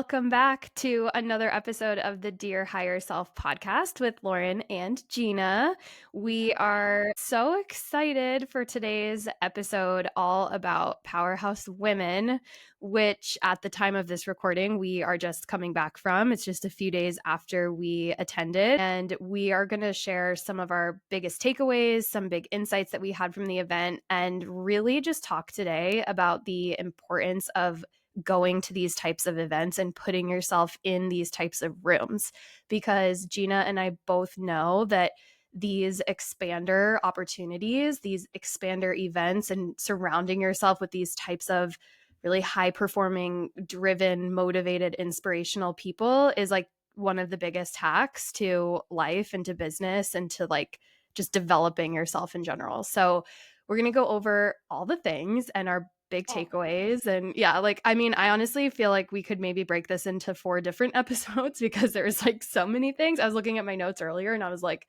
welcome back to another episode of the Dear Higher Self podcast with Lauren and Gina. We are so excited for today's episode, all about Powerhouse Women, which at the time of this recording, we are just coming back from. It's just a few days after we attended, and we are going to share some of our biggest takeaways, some big insights that we had from the event, and really just talk today about the importance of going to these types of events and putting yourself in these types of rooms, because Gina and I both know that these expander opportunities, these expander events, and surrounding yourself with these types of really high performing, driven, motivated, inspirational people is like one of the biggest hacks to life and to business and to like just developing yourself in general. So we're going to go over all the things and our big takeaways. And yeah, like, I mean, I honestly feel like we could maybe break this into 4 different episodes because there's like so many things. I was looking at my notes earlier and I was like,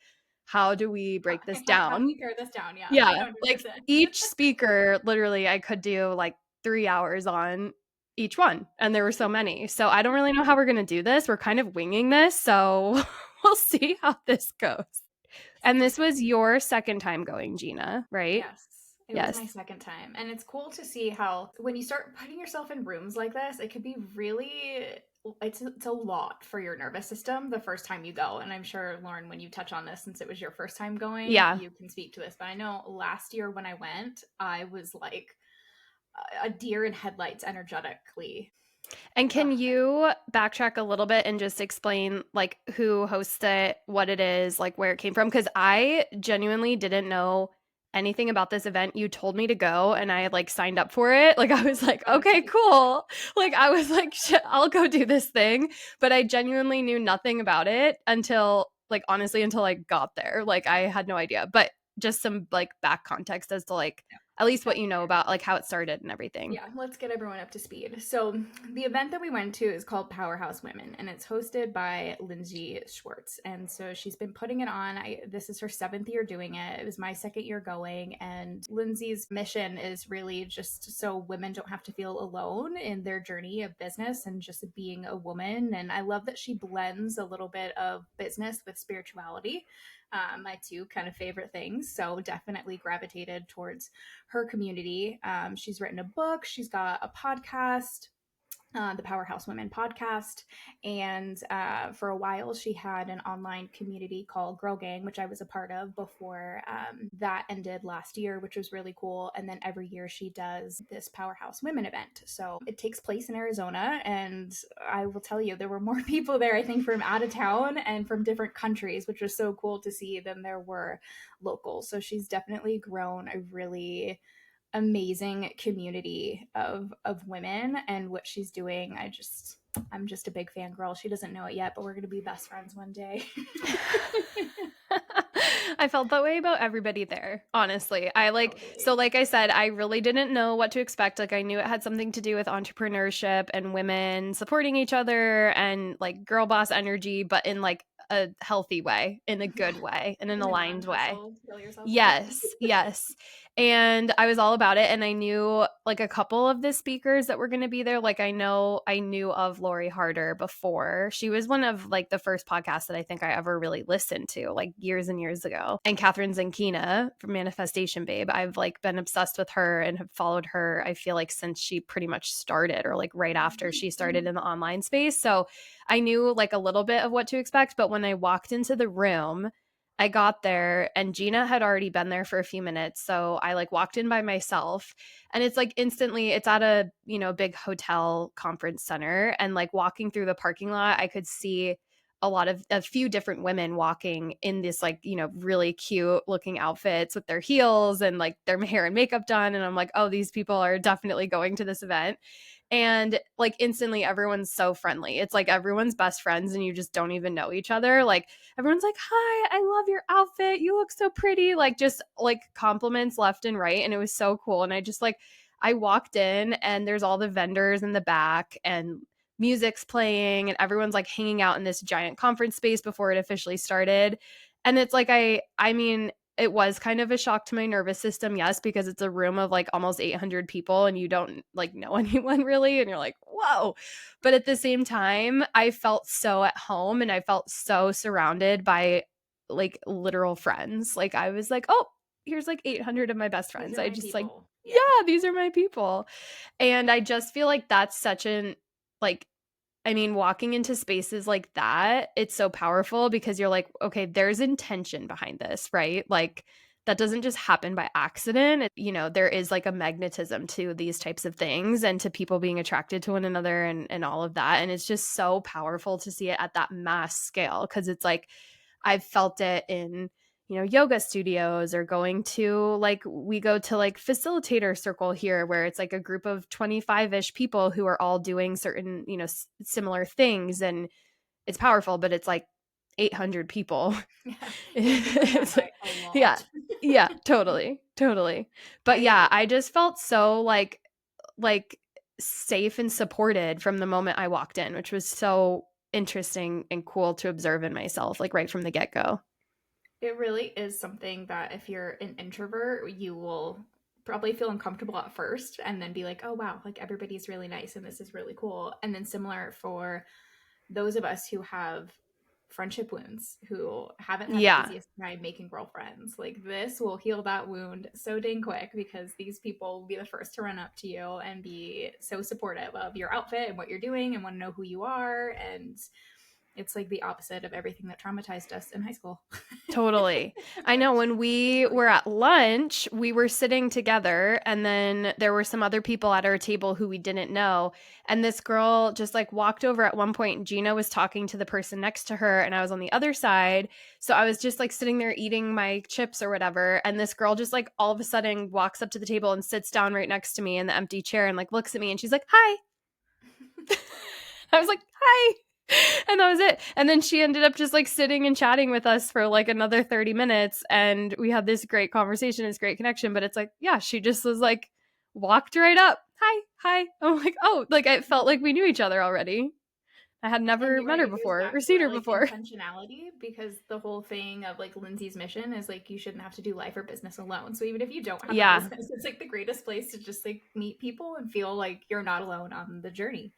how do we break this How do down? we pare this down? Yeah, Yeah, I know. like each speaker, literally, I could do like 3 hours on each one. And there were so many. So I don't really know how we're going to do this. We're kind of winging this. So we'll see how this goes. And this was your second time going, Gina, right? Yes. It was my second time. And it's cool to see how when you start putting yourself in rooms like this, it could be really it's a lot for your nervous system the first time you go. And I'm sure, Lauren, when you touch on this, since it was your first time going, you can speak to this. But I know last year when I went, I was like a deer in headlights energetically. And can you backtrack a little bit and just explain like who hosts it, what it is, like where it came from? Because I genuinely didn't know anything about this event. You told me to go and I like signed up for it. Like I was like, okay, cool. Like I was like, shit, I'll go do this thing. But I genuinely knew nothing about it until like honestly until I got there. Like I had no idea. But just some like back context as to like at least what you know about like how it started and everything. Yeah, let's get everyone up to speed. So the event that we went to is called Powerhouse Women, and it's hosted by Lindsey Schwartz. And so she's been putting it on. This is her 7th year doing it. It was my 2nd year going. And Lindsey's mission is really just so women don't have to feel alone in their journey of business and just being a woman. And I love that she blends a little bit of business with spirituality. My 2 kind of favorite things. So definitely gravitated towards her community. She's written a book. She's got a podcast, the Powerhouse Women podcast. And for a while, she had an online community called Girl Gang, which I was a part of before that ended last year, which was really cool. And then every year she does this Powerhouse Women event. So it takes place in Arizona. And I will tell you, there were more people there, I think, from out of town and from different countries, which was so cool to see than there were locals. So she's definitely grown a really amazing community of women, and what she's doing, I'm just a big fangirl. She doesn't know it yet, but we're going to be best friends one day. I felt that way about everybody there, honestly. So like I said, I really didn't know what to expect. Like I knew it had something to do with entrepreneurship and women supporting each other and like girl boss energy, but in like a healthy way, in a good way, in an aligned way. Yes. And I was all about it. And I knew like a couple of the speakers that were going to be there. Like I knew of Lori Harder before. She was one of like the first podcasts that I think I ever really listened to like years and years ago. And Catherine Zankina from Manifestation Babe. I've like been obsessed with her and have followed her, I feel like, since she pretty much started or like right after she started in the online space. So I knew like a little bit of what to expect. But when I walked into the room, I got there and Gina had already been there for a few minutes. So I like walked in by myself and it's like instantly it's at a, big hotel conference center, and like walking through the parking lot, I could see a few different women walking in this like, really cute looking outfits with their heels and like their hair and makeup done. And I'm like, oh, these people are definitely going to this event. And like instantly everyone's so friendly. It's like everyone's best friends and you just don't even know each other. Like everyone's like, hi, I love your outfit. You look so pretty. Like just like compliments left and right. And it was so cool. And I walked in and there's all the vendors in the back and music's playing and everyone's like hanging out in this giant conference space before it officially started. And it's like, I mean, it was kind of a shock to my nervous system, yes, because it's a room of like almost 800 people and you don't like know anyone really. And you're like, whoa. But at the same time, I felt so at home and I felt so surrounded by like literal friends. Like I was like, oh, here's like 800 of my best These friends. are I my just like, people. Yeah. yeah, these are my people. And I just feel like that's such an, like, I mean, walking into spaces like that, it's so powerful because you're like, okay, there's intention behind this, right? Like, that doesn't just happen by accident. There is like a magnetism to these types of things and to people being attracted to one another and all of that. And it's just so powerful to see it at that mass scale because it's like, I've felt it in yoga studios or going to like we go to like facilitator circle here where it's like a group of 25ish people who are all doing certain similar things and it's powerful but it's like 800 people. Yeah. Yeah, different that It's by like, a yeah, lot. yeah, totally, but yeah, I I just felt so like safe and supported from the moment I walked in, which was so interesting and cool to observe in myself like right from the get-go. It really is something that if you're an introvert, you will probably feel uncomfortable at first and then be like, oh wow, like everybody's really nice and this is really cool. And then similar for those of us who have friendship wounds, who haven't had the Yeah. easiest time making girlfriends, like this will heal that wound so dang quick because these people will be the first to run up to you and be so supportive of your outfit and what you're doing and want to know who you are. And it's like the opposite of everything that traumatized us in high school. Totally. I know when It's we really were cool. at lunch, we were sitting together and then there were some other people at our table who we didn't know. And this girl just like walked over at one point and Gina was talking to the person next to her and I was on the other side. So I was just like sitting there eating my chips or whatever. And this girl just like all of a sudden walks up to the table and sits down right next to me in the empty chair and like looks at me and she's like, hi. I was like, hi. And that was it. And then she ended up just like sitting and chatting with us for like another 30 minutes. And we had this great conversation, this great connection. But it's like, yeah, she just was like, walked right up. Hi. I'm like, oh, like I felt like we knew each other already. I had And never you're met right, her it goes before back or to seen that her like before. intentionality because the whole thing of like Lindsay's mission is like you shouldn't have to do life or business alone. So even if you don't have a Yeah. business, it's like the greatest place to just like meet people and feel like you're not alone on the journey.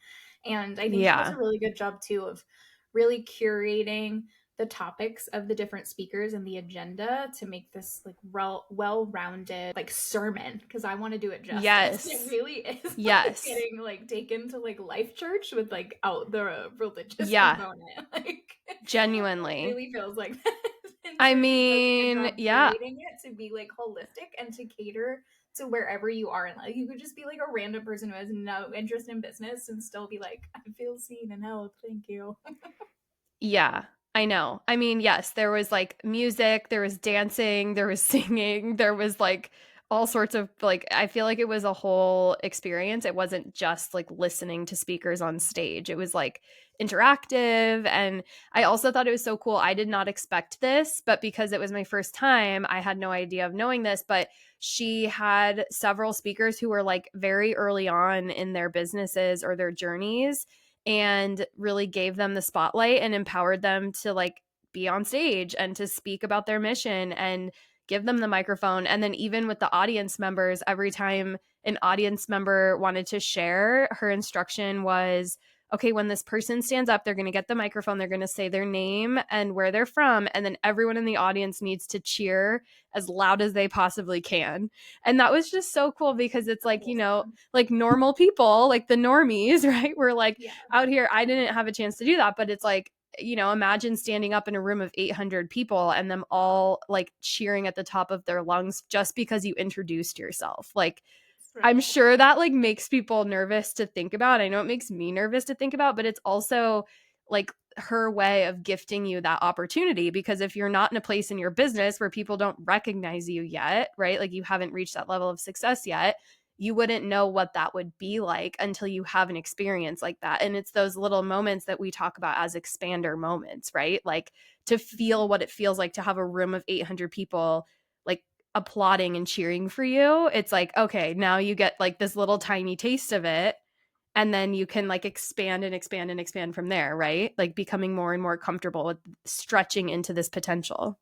And I think she does Yeah. a really good job too of really curating the topics of the different speakers and the agenda to make this like well-rounded like sermon because I want to do it justice. It Yes. really is like Yes. getting like taken to like life church with like out the religious Yeah. component. Like it Genuinely. really feels like that. And I so she does a good mean, job yeah. curating it to be like holistic and to cater to wherever you are in life. You could just be like a random person who has no interest in business and still be like, I feel seen and held. Thank you. Yeah, I know. I mean, yes, there was like music, there was dancing, there was singing, there was like all sorts of like, I feel like it was a whole experience. It wasn't just like listening to speakers on stage, it was like interactive. And I also thought it was so cool. I did not expect this, but because it was my first time, I had no idea of knowing this. But she had several speakers who were like very early on in their businesses or their journeys and really gave them the spotlight and empowered them to like be on stage and to speak about their mission and give them the microphone. And then even with the audience members, every time an audience member wanted to share, her instruction was, okay, when this person stands up, they're going to get the microphone, they're going to say their name and where they're from, and then everyone in the audience needs to cheer as loud as they possibly can. And that was just so cool because it's So like, wholesome. like normal people, like the normies, right? We're like Yeah. out here, I didn't have a chance to do that, but it's like, imagine standing up in a room of 800 people and them all like cheering at the top of their lungs just because you introduced yourself. Like, It's really I'm cool. sure that like makes people nervous to think about. I know it makes me nervous to think about, but it's also like her way of gifting you that opportunity because if you're not in a place in your business where people don't recognize you yet, right? Like you haven't reached that level of success yet, you wouldn't know what that would be like until you have an experience like that. And it's those little moments that we talk about as expander moments, right? Like to feel what it feels like to have a room of 800 people like applauding and cheering for you. It's like, okay, now you get like this little tiny taste of it. And then you can like expand and expand and expand from there, right? Like becoming more and more comfortable with stretching into this potential.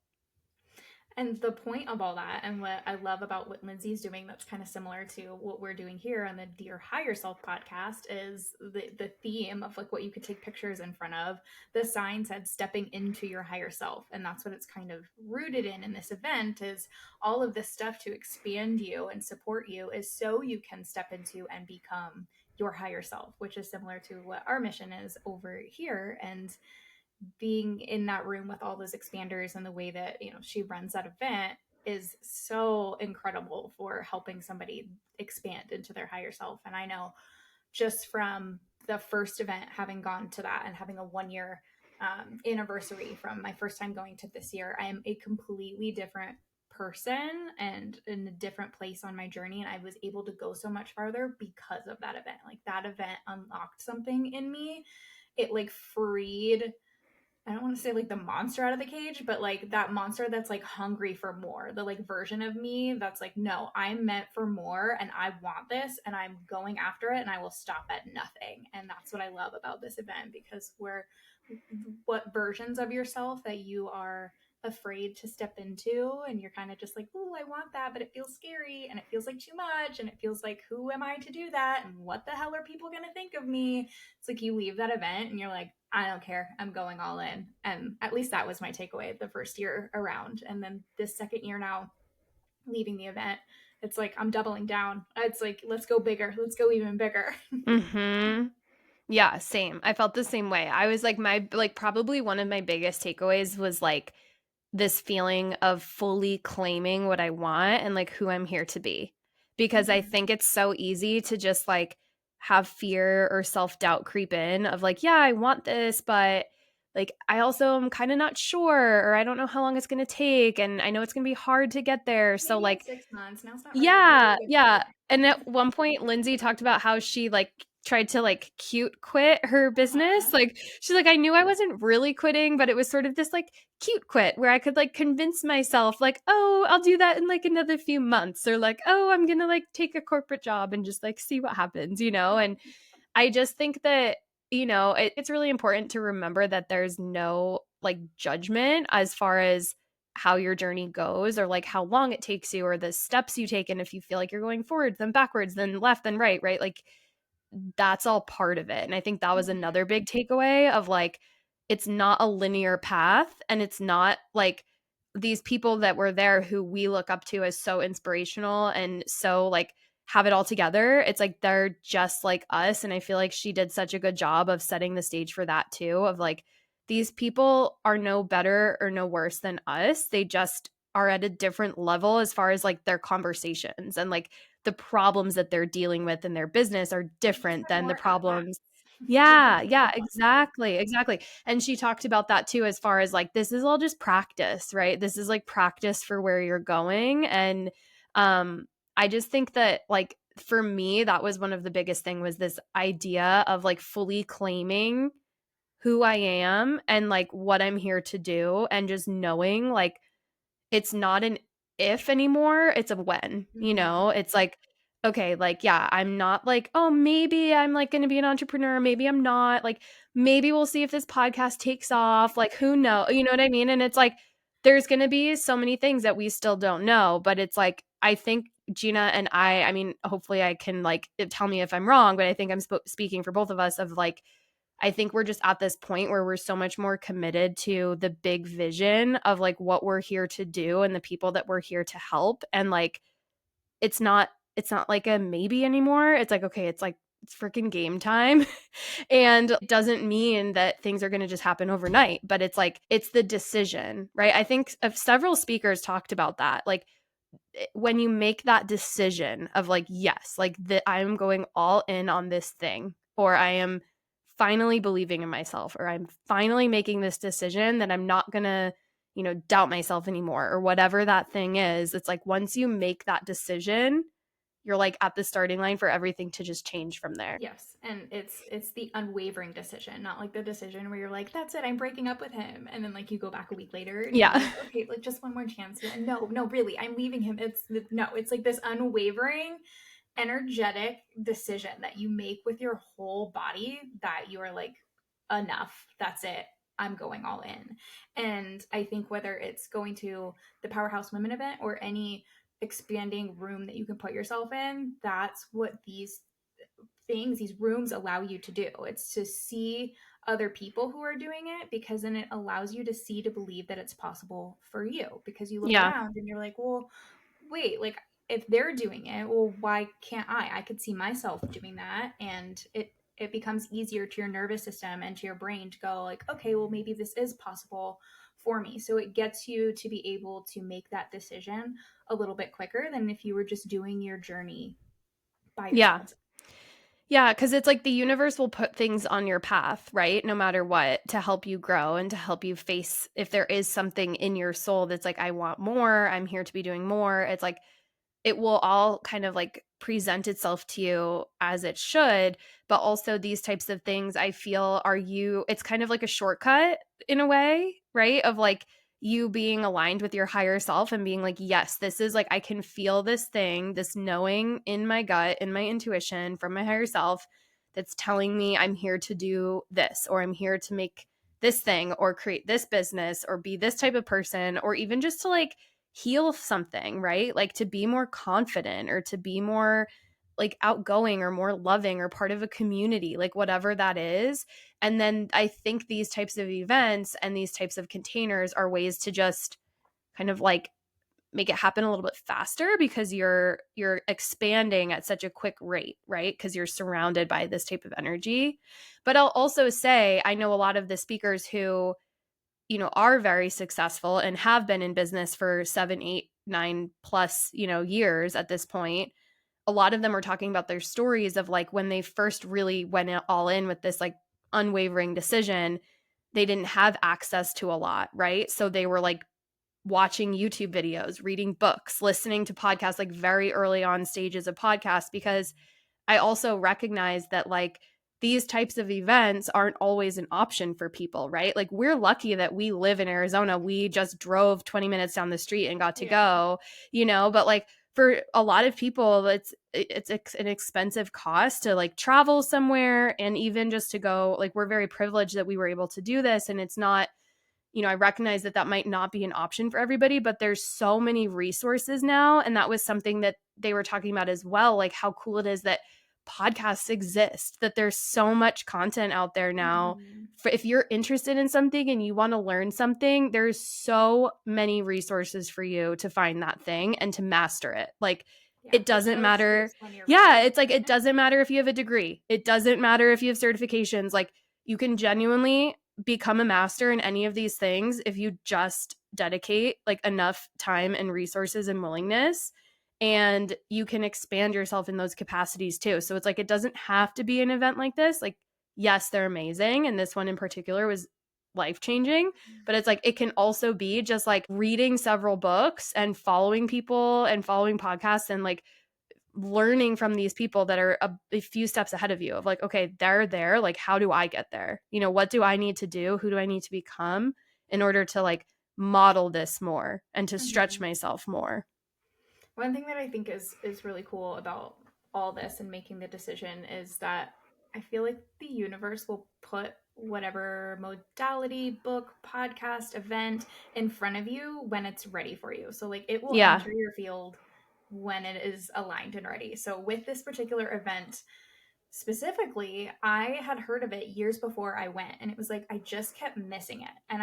And the point of all that, and what I love about what Lindsey's doing that's kind of similar to what we're doing here on the Dear Higher Self podcast, is the theme of like what you could take pictures in front of. The sign said stepping into your higher self. And that's what it's kind of rooted in this event, is all of this stuff to expand you and support you is so you can step into and become your higher self, which is similar to what our mission is over here. And being in that room with all those expanders and the way that, you know, she runs that event is so incredible for helping somebody expand into their higher self. And I know just from the first event, having gone to that and having a 1 year anniversary from my first time going to this year, I am a completely different person and in a different place on my journey. And I was able to go so much farther because of that event. Like that event unlocked something in me. It like freed, I don't want to say like the monster out of the cage, but like that monster that's like hungry for more, the like version of me that's like, no, I'm meant for more and I want this and I'm going after it and I will stop at nothing. And that's what I love about this event, because we're what versions of yourself that you are afraid to step into, and you're kind of just like, oh, I want that, but it feels scary and it feels like too much and it feels like, who am I to do that and what the hell are people going to think of me? It's like you leave that event and you're like, I don't care, I'm going all in. And at least that was my takeaway the first year around. And then this second year now, leaving the event, it's like I'm doubling down. It's like, let's go bigger, let's go even bigger. Mm-hmm. Yeah, same. I felt the same way. I was like, probably one of my biggest takeaways was like this feeling of fully claiming what I want and like who I'm here to be. Because I Mhm. think it's so easy to just like have fear or self-doubt creep in of like, yeah, I want this, but like I also am kind of not sure, or I don't know how long it's going to take, and I know it's going to be hard to get there. So Maybe in like, 6 months. Now's not really yeah, a good yeah. And time. at one point, Lindsay talked about how she like tried to like cute quit her business. Uh-huh. Like she's like, I knew I wasn't really quitting, but it was sort of this like cute quit where I could like convince myself like, oh, I'll do that in like another few months, or like, oh, I'm gonna like take a corporate job and just like see what happens, you know? And I just think that, you know, it's really important to remember that there's no like judgment as far as how your journey goes, or like how long it takes you, or the steps you take. And if you feel like you're going forwards, then backwards, then left, then right, right? Like that's all part of it. And I think that was Mhm. another big takeaway of like, it's not a linear path. And it's not like these people that were there who we look up to as so inspirational and so like have it all together. It's like they're just like us. And I feel like she did such a good job of setting the stage for that too, of like, these people are no better or no worse than us. They just are at a different level as far as like their conversations, and like the problems that they're dealing with in their business are They just different have than the more at problems. bats. They have Yeah, more yeah, buses. exactly, exactly. And she talked about that too, as far as like, this is all just practice, right? This is like practice for where you're going. And um I just think that like for me, that was one of the biggest thing, was this idea of like fully claiming who I am and like what I'm here to do, and just knowing like it's not an if anymore, it's a when, you Mhm. know? It's like, okay, like, yeah, I'm not like, oh, maybe I'm like going to be an entrepreneur. Maybe I'm not. Like, maybe we'll see if this podcast takes off. Like, who knows? You know what I mean? And it's like, there's going to be so many things that we still don't know. But it's like, I think Gina and I mean, hopefully I can like tell me if I'm wrong, but I think I'm speaking for both of us of like, I think we're just at this point where we're so much more committed to the big vision of like what we're here to do and the people that we're here to help. And like, it's not like a maybe anymore. It's like, okay, it's like, it's freaking game time. And it doesn't mean that things are going to just happen overnight, but it's like, it's the decision, right? I think several speakers talked about that. Like, when you make that decision of like, yes, like that I'm going all in on this thing, or I am finally believing in myself, or I'm finally making this decision that I'm not going to, you know, doubt myself anymore, or whatever that thing is. It's like, once you make that decision, you're like at the starting line for everything to just change from there. Yes, and it's the unwavering decision, not like the decision where you're like, "That's it, I'm breaking up with him," and then like you go back a week later and you're Yeah. like, "Okay, like just one more chance." Yeah, no, no, really, I'm leaving him. It's no, it's like this unwavering, energetic decision that you make with your whole body that you are like, "Enough. That's it. I'm going all in. And I think whether it's going to the Powerhouse Women event or any expanding room that you can put yourself in, that's what these rooms allow you to do. It's to see other people who are doing it, because then it allows you to see, to believe that it's possible for you, because you look Yeah. around and you're like, well, wait, like if they're doing it, well, why can't I could see myself doing that. And it becomes easier to your nervous system and to your brain to go like, okay, well, maybe this is possible for me. So it gets you to be able to make that decision a little bit quicker than if you were just doing your journey by Yeah. yourself. Yeah, because it's like the universe will put things on your path, right? No matter what, to help you grow and to help you face if there is something in your soul that's like, I want more, I'm here to be doing more. It's like it will all kind of like present itself to you as it should. But also, these types of things I feel it's kind of like a shortcut in a way, right? Of like you being aligned with your higher self and being like, yes, this is like, I can feel this thing, this knowing in my gut, in my intuition from my higher self that's telling me I'm here to do this, or I'm here to make this thing, or create this business, or be this type of person, or even just to like heal something, right? Like to be more confident, or to be more like outgoing, or more loving, or part of a community, like whatever that is. And then I think these types of events and these types of containers are ways to just kind of like make it happen a little bit faster, because you're expanding at such a quick rate, right? Because you're surrounded by this type of energy. But I'll also say I know a lot of the speakers who are very successful and have been in business for 7, 8, 9 plus, years at this point. A lot of them are talking about their stories of like when they first really went all in with this like unwavering decision, they didn't have access to a lot, right? So they were like watching YouTube videos, reading books, listening to podcasts, like very early on stages of podcasts, because I also recognize that like these types of events aren't always an option for people, right? Like we're lucky that we live in Arizona. We just drove 20 minutes down the street and got to Yeah. go, but like for a lot of people it's an expensive cost to like travel somewhere, and even just to go, like we're very privileged that we were able to do this, and it's not, I recognize that that might not be an option for everybody, but there's so many resources now. And that was something that they were talking about as well, like how cool it is that podcasts exist, that there's so much content out there now. Mm-hmm. For if you're interested in something and you want to learn something, there's so many resources for you to find that thing and to master it. Like Yeah, it there's doesn't no matter. excuse when you're Yeah, ready. it's like it doesn't matter if you have a degree. It doesn't matter if you have certifications. Like you can genuinely become a master in any of these things if you just dedicate like enough time and resources and willingness, and you can expand yourself in those capacities too. So it's like it doesn't have to be an event like this. Like yes, they're amazing, and this one in particular was life changing, but it's like it can also be just like reading several books and following people and following podcasts and like learning from these people that are a few steps ahead of you, of like, okay, they're there, like how do I get there, what do I need to do, who do I need to become in order to like model this more and to stretch Mm-hmm. myself more. One thing that I think is really cool about all this and making the decision is that I feel like the universe will put whatever modality, book, podcast, event in front of you when it's ready for you. So like it will Yeah. enter your field when it is aligned and ready. So with this particular event, specifically, I had heard of it years before I went, and it was like I just kept missing it. And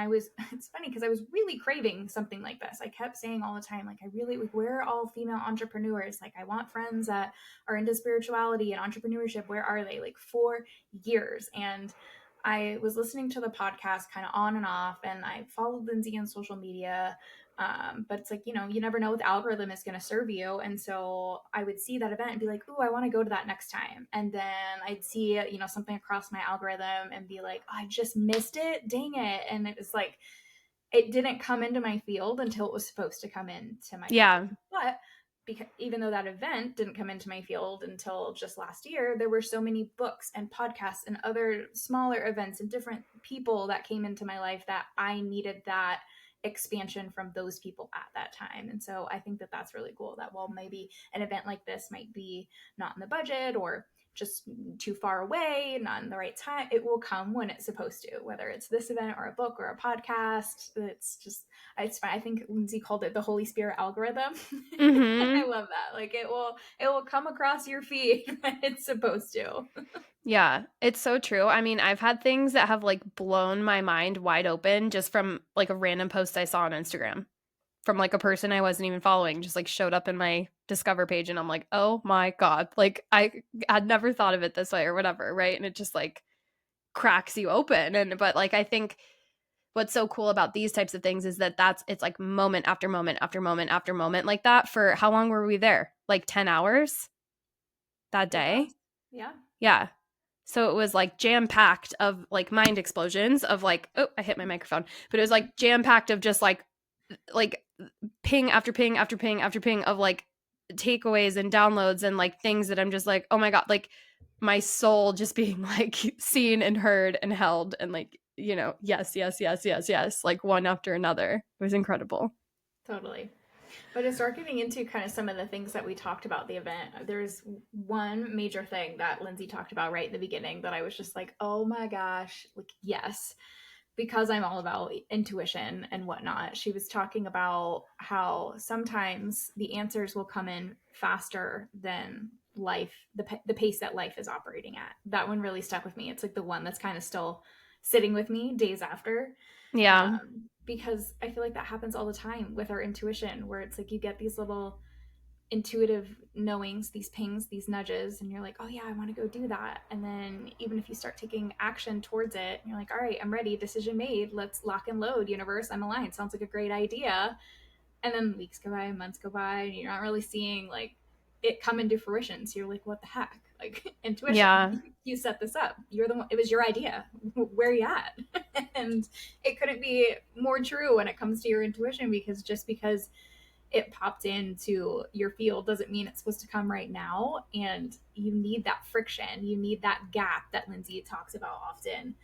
it's funny because I was really craving something like this. I kept saying all the time, like, I really, like, where are all female entrepreneurs? Like, I want friends that are into spirituality and entrepreneurship. Where are they? Like, for years. And I was listening to the podcast kind of on and off, and I followed Lindsey on social media. But it's like, you never know what the algorithm is going to serve you. And so I would see that event and be like, ooh, I want to go to that next time. And then I'd see, something across my algorithm and be like, oh, I just missed it. Dang it. And it was like, it didn't come into my field until it was supposed to come into my Yeah. field. But because even though that event didn't come into my field until just last year, there were so many books and podcasts and other smaller events and different people that came into my life that I needed that expansion from those people at that time. And so I think that that's really cool, that while maybe an event like this might be not in the budget or just too far away, not in the right time. It will come when it's supposed to, whether it's this event or a book or a podcast. It's fine. I think Lindsey called it the Holy Spirit algorithm. Mm-hmm. I love that. Like it will come across your feed when it's supposed to. Yeah, it's so true. I mean, I've had things that have like blown my mind wide open just from like a random post I saw on Instagram from like a person I wasn't even following, just like showed up in my discover page and I'm like, "Oh my God." Like I had never thought of it this way or whatever, right? And it just like cracks you open. And but like I think what's so cool about these types of things is that it's like moment after moment after moment after moment like that for how long were we there? Like 10 hours that Yeah. day? Yeah. Yeah. So it was like jam packed of like mind explosions of like, oh, I hit my microphone, but it was like jam packed of just like ping after ping after ping after ping of like takeaways and downloads and like things that I'm just like, oh my God, like my soul just being like seen and heard and held and like, yes, yes, yes, yes, yes, like one after another. It was incredible. Totally. But to start getting into kind of some of the things that we talked about the event, there's one major thing that Lindsey talked about right at the beginning that I was just like, oh my gosh, like, yes, because I'm all about intuition and whatnot. She was talking about how sometimes the answers will come in faster than life, the pace that life is operating at. That one really stuck with me. It's like the one that's kind of still sitting with me days after. Yeah. Because I feel like that happens all the time with our intuition, where it's like you get these little intuitive knowings, these pings, these nudges, and you're like, oh yeah, I want to go do that. And then even if you start taking action towards it, you're like, all right, I'm ready, decision made, let's lock and load, universe, I'm aligned, sounds like a great idea. And then weeks go by, months go by, and you're not really seeing like it come into fruition. So you're like, what the heck? Like intuition, Yeah. you set this up. You're the one. It was your idea. Where are you at? And it couldn't be more true when it comes to your intuition, because just because it popped into your field doesn't mean it's supposed to come right now. And you need that friction. You need that gap that Lindsey talks about often,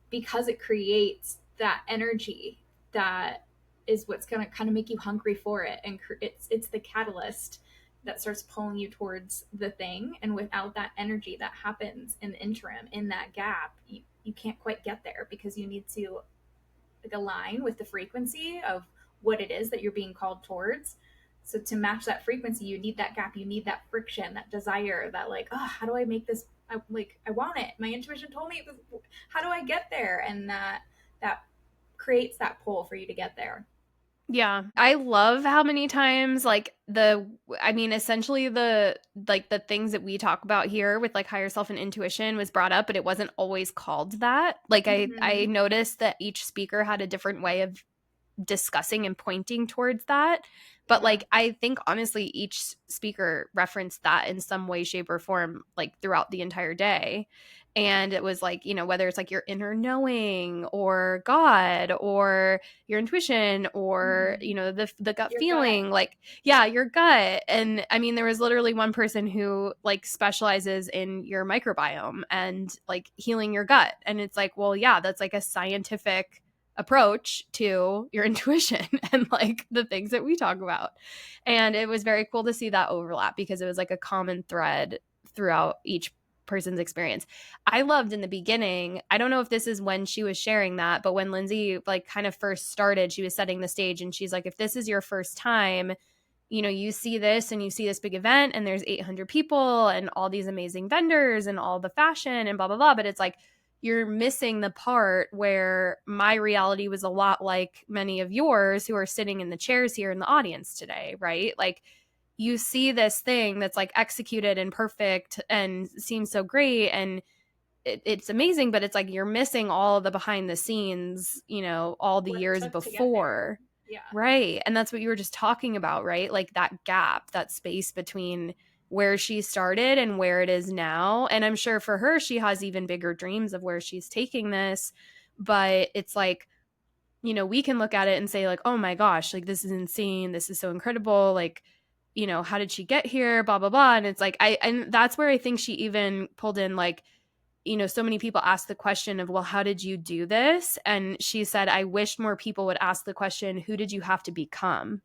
because it creates that energy that is what's going to kind of make you hungry for it, and it's the catalyst that starts pulling you towards the thing. And without that energy that happens in the interim, in that gap, you can't quite get there, because you need to like align with the frequency of what it is that you're being called towards. So to match that frequency, you need that gap, you need that friction, that desire, that like, oh, how do I make this? I want it. My intuition told me, how do I get there? And that creates that pull for you to get there. Yeah. I love how many times I mean essentially the things that we talk about here with like higher self and intuition was brought up, but it wasn't always called that. Like I Mm-hmm. noticed that each speaker had a different way of discussing and pointing towards that. But Yeah. like I think honestly each speaker referenced that in some way, shape, or form like throughout the entire day. And it was like, whether it's like your inner knowing or God or your intuition or, Mm-hmm. the gut Your gut. feeling, like, yeah, your gut. And I mean, there was literally one person who like specializes in your microbiome and like healing your gut. And it's like, well, yeah, that's like a scientific approach to your intuition and like the things that we talk about. And it was very cool to see that overlap because it was like a common thread throughout each person's experience. I loved in the beginning, I don't know if this is when she was sharing that, but when Lindsey like kind of first started, she was setting the stage and she's like, if this is your first time, you see this and you see this big event and there's 800 people and all these amazing vendors and all the fashion and blah, blah, blah. But it's like, you're missing the part where my reality was a lot like many of yours who are sitting in the chairs here in the audience today, right? Like you see this thing that's like executed and perfect and seems so great and it's amazing, but it's like you're missing all the behind the scenes, all the What it years took to get there. before. Yeah. Right. And that's what you were just talking about, right? Like that gap, that space between where she started and where it is now. And I'm sure for her, she has even bigger dreams of where she's taking this. But it's like, we can look at it and say, like, oh my gosh, like this is insane. This is so incredible. Like, how did she get here? Blah, blah, blah. And it's like, and that's where I think she even pulled in, like, so many people ask the question of, well, how did you do this? And she said, I wish more people would ask the question, who did you have to become?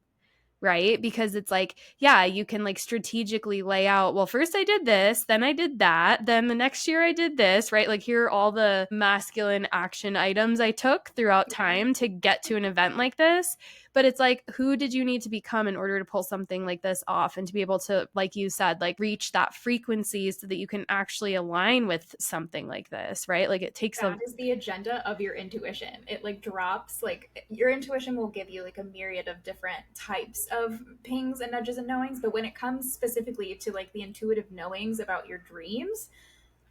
right? Because it's like, yeah, you can like strategically lay out, well, first I did this, then I did that, then the next year I did this, right? Like here are all the masculine action items I took throughout time to get to an event like this. But it's like, who did you need to become in order to pull something like this off and to be able to, like you said, like reach that frequency so that you can actually align with something like this, right? Like it takes That is the agenda of your intuition. It like drops, like your intuition will give you like a myriad of different types of pings and nudges and knowings, but when it comes specifically to like the intuitive knowings about your dreams,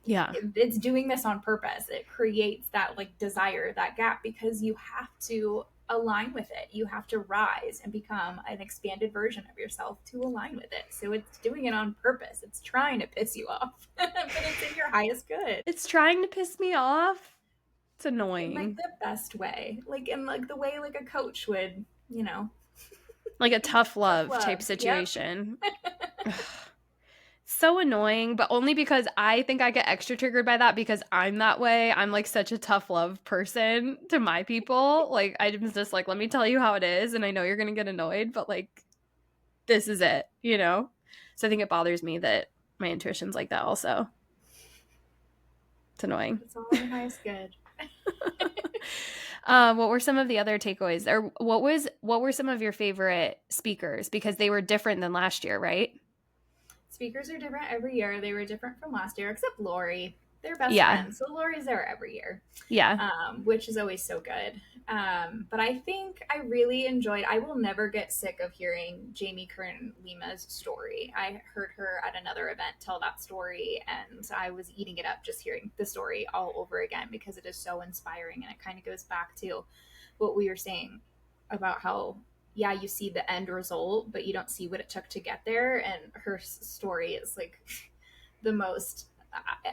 yeah, it's doing this on purpose. It creates that like desire, that gap, because you have to align with it. You have to rise and become an expanded version of yourself to align with it. So it's doing it on purpose. It's trying to piss you off, but it's in your highest good. it's trying to piss me off. It's In like annoying. the best way, like in like the way like a coach would, you know, Like a tough love type love. Yep. situation. So annoying, but only because I think I get extra triggered by that because I'm that way. I'm like such a tough love person to my people. Like I'm just like, let me tell you how it is, and I know you're gonna get annoyed, but like this is it, you know? So I think it bothers me that my intuition's like that also. It's annoying. It's all in your highest good. What were some of the other takeaways? Or what were some of your favorite speakers? Because they were different than last year, right? Speakers are different every year. They were different from last year, except Lori. They're best Yeah. friends, so Lori's there every year, Yeah. which is always so good. But I think I really enjoyed. I will never get sick of hearing Jamie Kern Lima's story. I heard her at another event tell that story, and I was eating it up just hearing the story all over again because it is so inspiring, and it kind of goes back to what we were saying about how, yeah, you see the end result, but you don't see what it took to get there. And her story is like the most.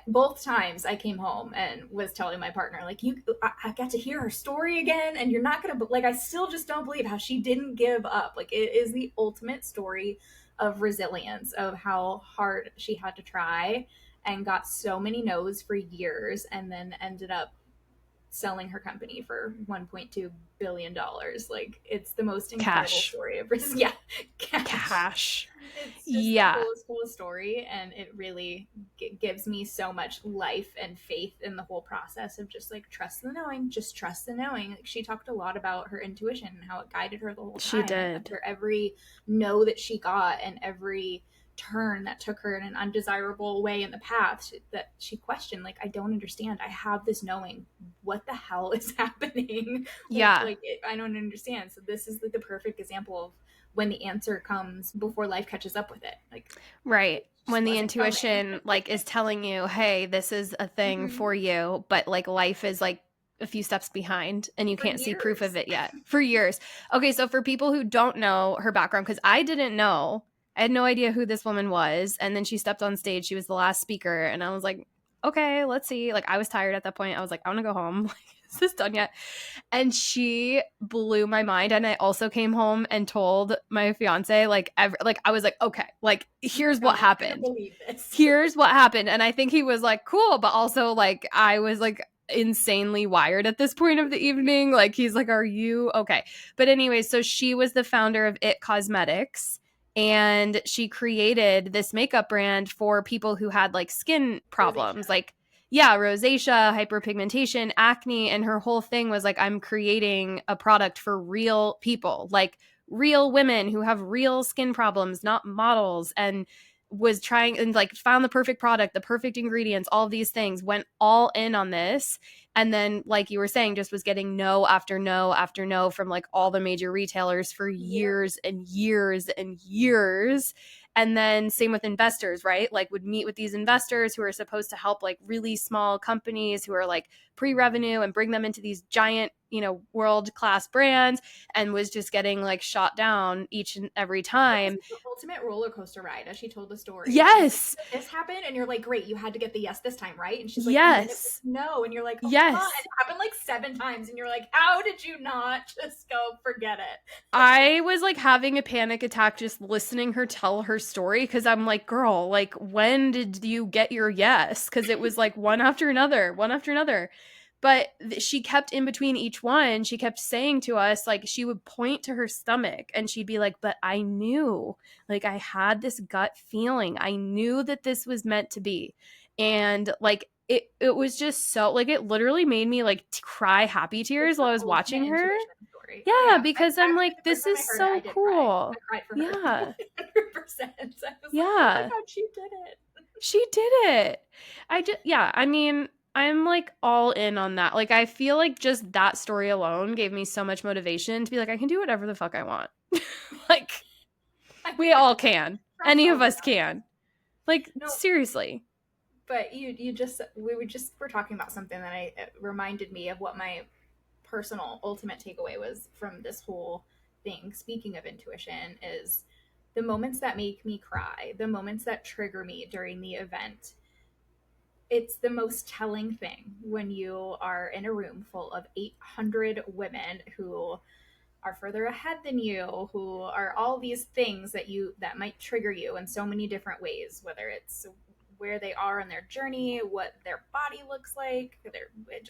Both times I came home and was telling my partner, like, I got to hear her story again, and you're not gonna like. I still just don't believe how she didn't give up. Like, it is the ultimate story of resilience, of how hard she had to try and got so many no's for years, and then ended up selling her company for $1.2 billion. Like, it's the most incredible Cash. story of yeah, Cash. it's just Yeah. the coolest story, and it really gives me so much life and faith in the whole process of just like trust the knowing, just trust the knowing. Like, she talked a lot about her intuition and how it guided her the whole time. She did. After every no that she got and every turn that took her in an undesirable way in the path that she questioned, like, I don't understand. I have this knowing. What the hell is happening? Yeah. Like I don't understand. So this is like the perfect example of when the answer comes before life catches up with it. Like, right. When the intuition coming. like is telling you, hey, this is a thing for you, but like life is like a few steps behind and you can't see proof of it yet for years. Okay, so for people who don't know her background, because I didn't know, I had no idea who this woman was. And then she stepped on stage. She was the last speaker. And I was like, okay, let's see. Like, I was tired at that point. I was like, I want to go home. Like, is this done yet? And she blew my mind. And I also came home and told my fiance, like, I was like, okay, like, here's what happened. Here's what happened. And I think he was like, cool. But also, like, I was like, insanely wired at this point of the evening. Like, he's like, are you okay? But anyway, so she was the founder of It Cosmetics. And she created this makeup brand for people who had like skin problems, like, yeah, rosacea, hyperpigmentation, acne. And her whole thing was like, I'm creating a product for real people, like real women who have real skin problems, not models. And was trying and like found the perfect product, the perfect ingredients, all of these things, went all in on this. And then, like you were saying, just was getting no after no after no from like all the major retailers for years and years and years. And then same with investors, right? Like would meet with these investors who are supposed to help like really small companies who are like pre-revenue and bring them into these giant, you know, world-class brands, and was just getting like shot down each and every time. It was the ultimate roller coaster ride, as she told the story. Yes. Like, this happened, and you're like, great, you had to get the yes this time, right? And she's like, yes. No, and you're like, oh, yes. God. And it happened like 7 times, and you're like, how did you not just go forget it? I was like having a panic attack just listening her tell her story, because I'm like, girl, like, when did you get your yes? Because it was like one after another. But she kept in between each one, she kept saying to us, like, she would point to her stomach and she'd be like, but I knew, like, I had this gut feeling. I knew that this was meant to be. And like, it was just so, like, it literally made me like cry happy It's tears the while I was ultimate watching her. intuition story. Oh Yeah, yeah, because I'm like, the first this time I is heard it, I so did cry. I cool. cried for her. Yeah. 100%. I was like, oh my Yeah. god, she did it. She did it. Yeah, I mean, I'm like all in on that. Like, I feel like just that story alone gave me so much motivation to be like, I can do whatever the fuck I want. Like, we all can. Cross Any all of the us lines. can. Like, No, seriously. but we were talking about something that it reminded me of what my personal ultimate takeaway was from this whole thing. Speaking of intuition, is the moments that make me cry, the moments that trigger me during the event. It's the most telling thing when you are in a room full of 800 women who are further ahead than you, who are all these things that might trigger you in so many different ways, whether it's where they are in their journey, what their body looks like,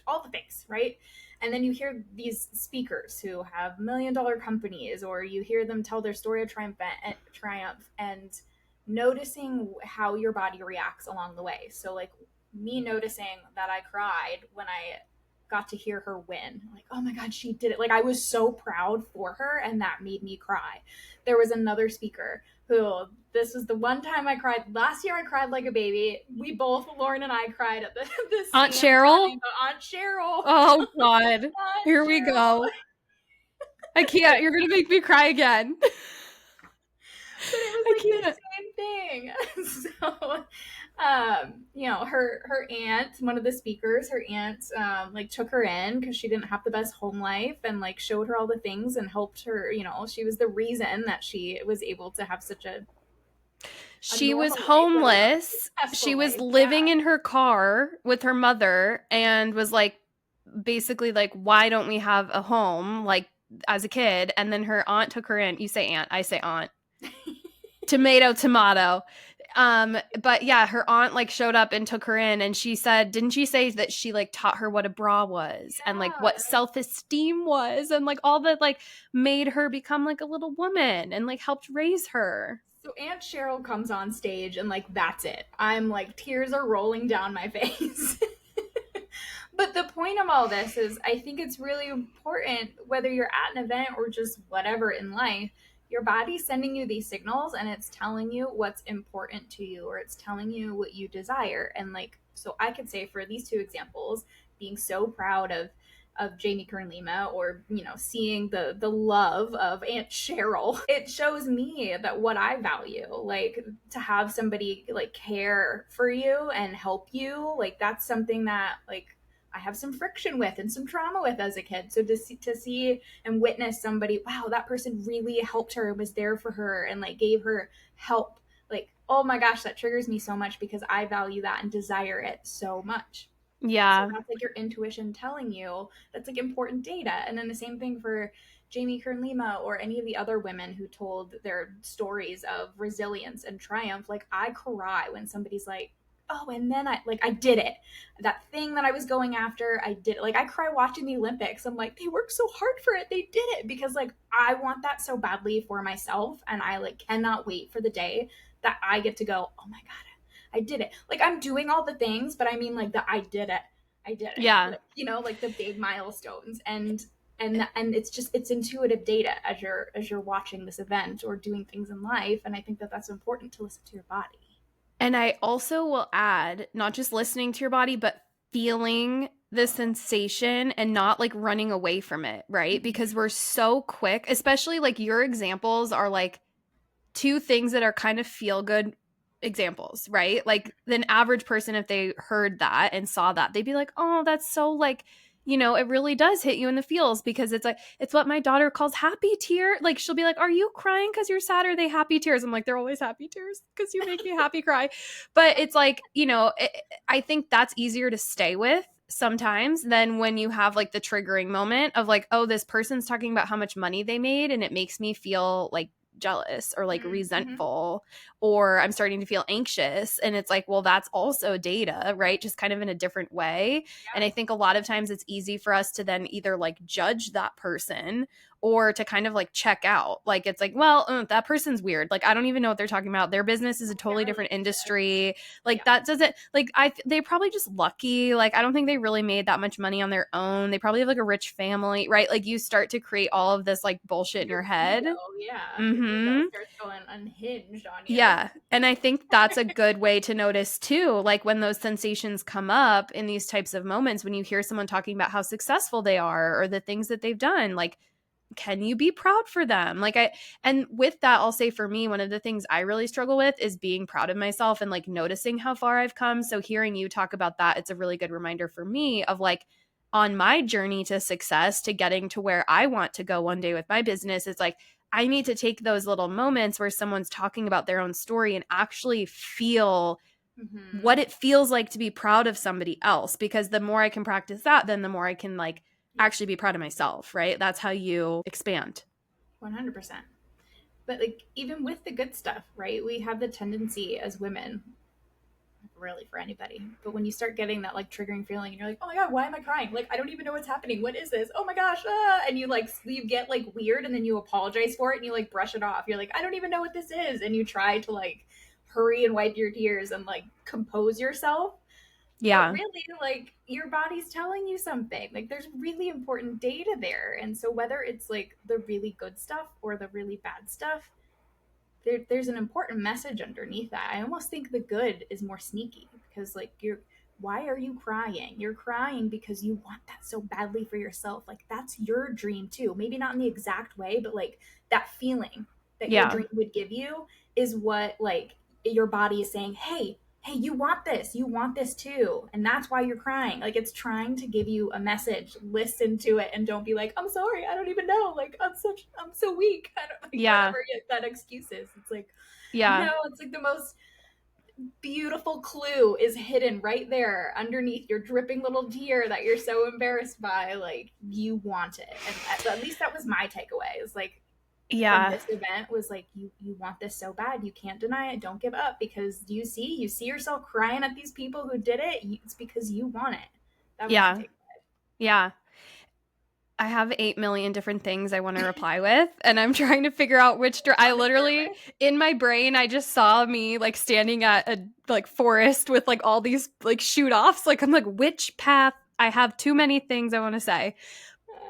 all the things, right? And then you hear these speakers who have $1 million companies, or you hear them tell their story of triumph, and noticing how your body reacts along the way. So like me noticing that I cried when I got to hear her win. Like, oh my God, she did it. Like, I was so proud for her, and that made me cry. There was another speaker who, this was the one time I cried. Last year I cried like a baby. We both, Lauren and I, cried at the Aunt same Cheryl? time. Aunt Cheryl. Oh, God. Aunt Here we Cheryl. go. I can't. You're going to make me cry again. But it was like the same thing. So, her aunt, one of the speakers, her aunt, like took her in because she didn't have the best home life, and like showed her all the things and helped her. She was the reason that she was able to have such a she was normal life, homeless. She successful was life. living in her car with her mother and was like, basically like, why don't we have a home, like, as a kid? And then her aunt took her in. You say aunt, I say aunt. Tomato, tomato. But yeah, her aunt like showed up and took her in, and she said, didn't she say that she like taught her what a bra was and like what self-esteem was, and like all that, like made her become like a little woman and like helped raise her. So Aunt Cheryl comes on stage, and like that's it. I'm like, tears are rolling down my face. But the point of all this is, I think it's really important, whether you're at an event or just whatever in life, your body's sending you these signals, and it's telling you what's important to you, or it's telling you what you desire. And like, so I could say for these two examples, being so proud of Jamie Kern Lima, or seeing the love of Aunt Cheryl, it shows me that what I value, like to have somebody like care for you and help you, like that's something that like I have some friction with and some trauma with as a kid. So to see and witness somebody, wow, that person really helped her, was there for her, and like gave her help, like, oh my gosh, that triggers me so much because I value that and desire it so much. Yeah. So that's like your intuition telling you that's like important data. And then the same thing for Jamie Kern Lima or any of the other women who told their stories of resilience and triumph. Like, I cry when somebody's like, oh, and then I did it. That thing that I was going after, I did it. Like, I cry watching the Olympics. I'm like, they worked so hard for it. They did it, because like I want that so badly for myself, and I like cannot wait for the day that I get to go, oh my God, I did it. Like, I'm doing all the things, but I mean like I did it. I did it. Yeah. Like, like the big milestones, and it's intuitive data as you're watching this event or doing things in life. And I think that that's important to listen to your body. And I also will add, not just listening to your body, but feeling the sensation and not like running away from it, right? Because we're so quick, especially like your examples are like two things that are kind of feel good examples, right? Like an average person, if they heard that and saw that, they'd be like, oh, that's so like, it really does hit you in the feels, because it's like, it's what my daughter calls happy tear. Like, she'll be like, are you crying because you're sad, or are they happy tears? I'm like, they're always happy tears because you make me happy cry. But it's like, I think that's easier to stay with sometimes than when you have like the triggering moment of like, oh, this person's talking about how much money they made and it makes me feel like jealous or like Mm-hmm. resentful, or I'm starting to feel anxious. And it's like, well, that's also data, right? Just kind of in a different way. And I think a lot of times it's easy for us to then either like judge that person or to kind of like check out. Like it's like, well, that person's weird. Like I don't even know what they're talking about. Their business is a Can't totally different relate to it. industry. Like Yeah. that doesn't like they probably just lucky. Like I don't think they really made that much money on their own. They probably have like a rich family, right? Like you start to create all of this like bullshit in your head. Your ego Mhm. starts going unhinged on you. Yeah. And I think that's a good way to notice too. Like when those sensations come up in these types of moments, when you hear someone talking about how successful they are or the things that they've done, like, can you be proud for them? And with that, I'll say for me, one of the things I really struggle with is being proud of myself and like noticing how far I've come. So hearing you talk about that, it's a really good reminder for me of like, on my journey to success, to getting to where I want to go one day with my business, it's like, I need to take those little moments where someone's talking about their own story and actually feel Mm-hmm. what it feels like to be proud of somebody else. Because the more I can practice that, then the more I can like Yeah, actually be proud of myself, right? That's how you expand. 100%. But like even with the good stuff, right? We have the tendency as women, really for anybody, but when you start getting that like triggering feeling and you're like, oh my god, why am I crying? Like I don't even know what's happening. What is this? Oh my gosh, and you get like weird, and then you apologize for it and you like brush it off. You're like, I don't even know what this is, and you try to like hurry and wipe your tears and like compose yourself. But Yeah. really, like your body's telling you something. Like there's really important data there. And so whether it's like the really good stuff or the really bad stuff, there's an important message underneath that. I almost think the good is more sneaky because like you're why are you crying? You're crying because you want that so badly for yourself. Like that's your dream too. Maybe not in the exact way, but like that feeling that your Yeah. dream would give you is what like your body is saying, hey, you want this. You want this too. And that's why you're crying. Like it's trying to give you a message. Listen to it and don't be like, I'm sorry, I don't even know. Like I'm so weak. I don't like Yeah. whatever that excuse is. It's like, Yeah. no, it's like the most beautiful clue is hidden right there underneath your dripping little tear that you're so embarrassed by. Like you want it. And at least that was my takeaway. Is like from Yeah. this event was like you want this so bad, you can't deny it, don't give up, because you see yourself crying at these people who did it, it's because you want it. That was my Yeah. take. Yeah. I have 8 million different things I want to reply with, and I'm trying to figure out which I On to start literally with. in my brain I just saw me like standing at a like forest with like all these like shoot offs. Like I'm like, which path? I have too many things I want to say.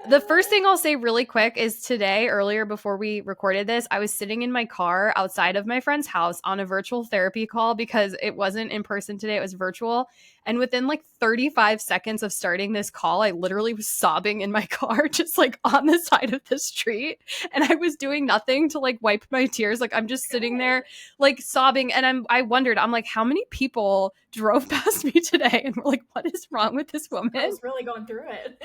The first thing I'll say really quick is today, earlier before we recorded this, I was sitting in my car outside of my friend's house on a virtual therapy call because it wasn't in person today, it was virtual. And within like 35 seconds of starting this call, I literally was sobbing in my car, just like on the side of the street. And I was doing nothing to like wipe my tears. Like I'm just sitting Good. there like sobbing. And I wondered, I'm like, how many people drove past me today and were like, what is wrong with this I woman? was really going through it.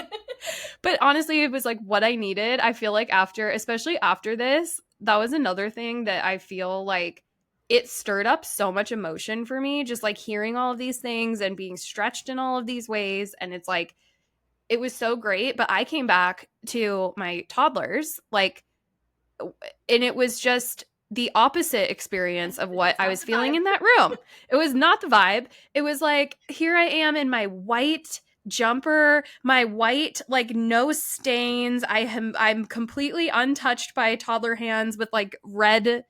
But honestly, it was like what I needed. I feel like after, especially after this, that was another thing that I feel like it stirred up so much emotion for me, just like hearing all of these things and being stretched in all of these ways. And it's like, it was so great. But I came back to my toddlers, like, and it was just the opposite experience of what It's I not was the feeling vibe. in that room. It was not the vibe. It was like, here I am in my white jumper, my white, like no stains. I'm completely untouched by toddler hands with like red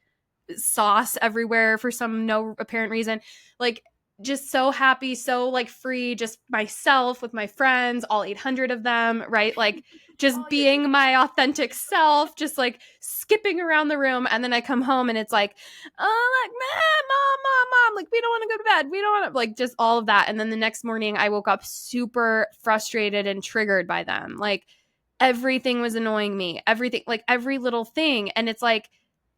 sauce everywhere for some no apparent reason. Like just so happy, so like free, just myself with my friends, all 800 of them, right? Like just All your being people. my authentic self, just like skipping around the room. And then I come home and it's like, oh, like, mom, like, we don't want to go to bed. We don't want to, like, just all of that. And then the next morning I woke up super frustrated and triggered by them. Like, everything was annoying me, everything, like, every little thing. And it's like,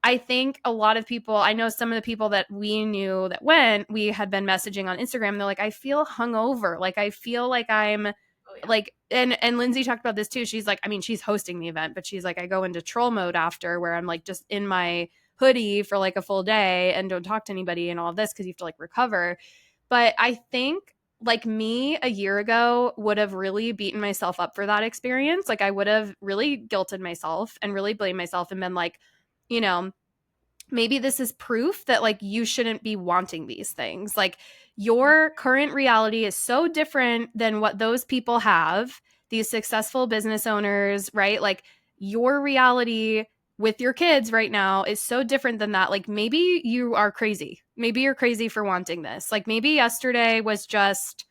I think a lot of people, I know some of the people that we knew that went, we had been messaging on Instagram. They're like, I feel hungover. Like, I feel like I'm Oh yeah. like, and Lindsay talked about this too. She's like, I mean, she's hosting the event, but she's like, I go into troll mode after where I'm like just in my hoodie for like a full day and don't talk to anybody and all of this because you have to like recover. But I think like me a year ago would have really beaten myself up for that experience. Like I would have really guilted myself and really blamed myself and been like, you know, maybe this is proof that like you shouldn't be wanting these things. Like your current reality is so different than what those people have, these successful business owners, right? Like your reality with your kids right now is so different than that. Like maybe you are crazy. Maybe you're crazy for wanting this. Like maybe yesterday was just,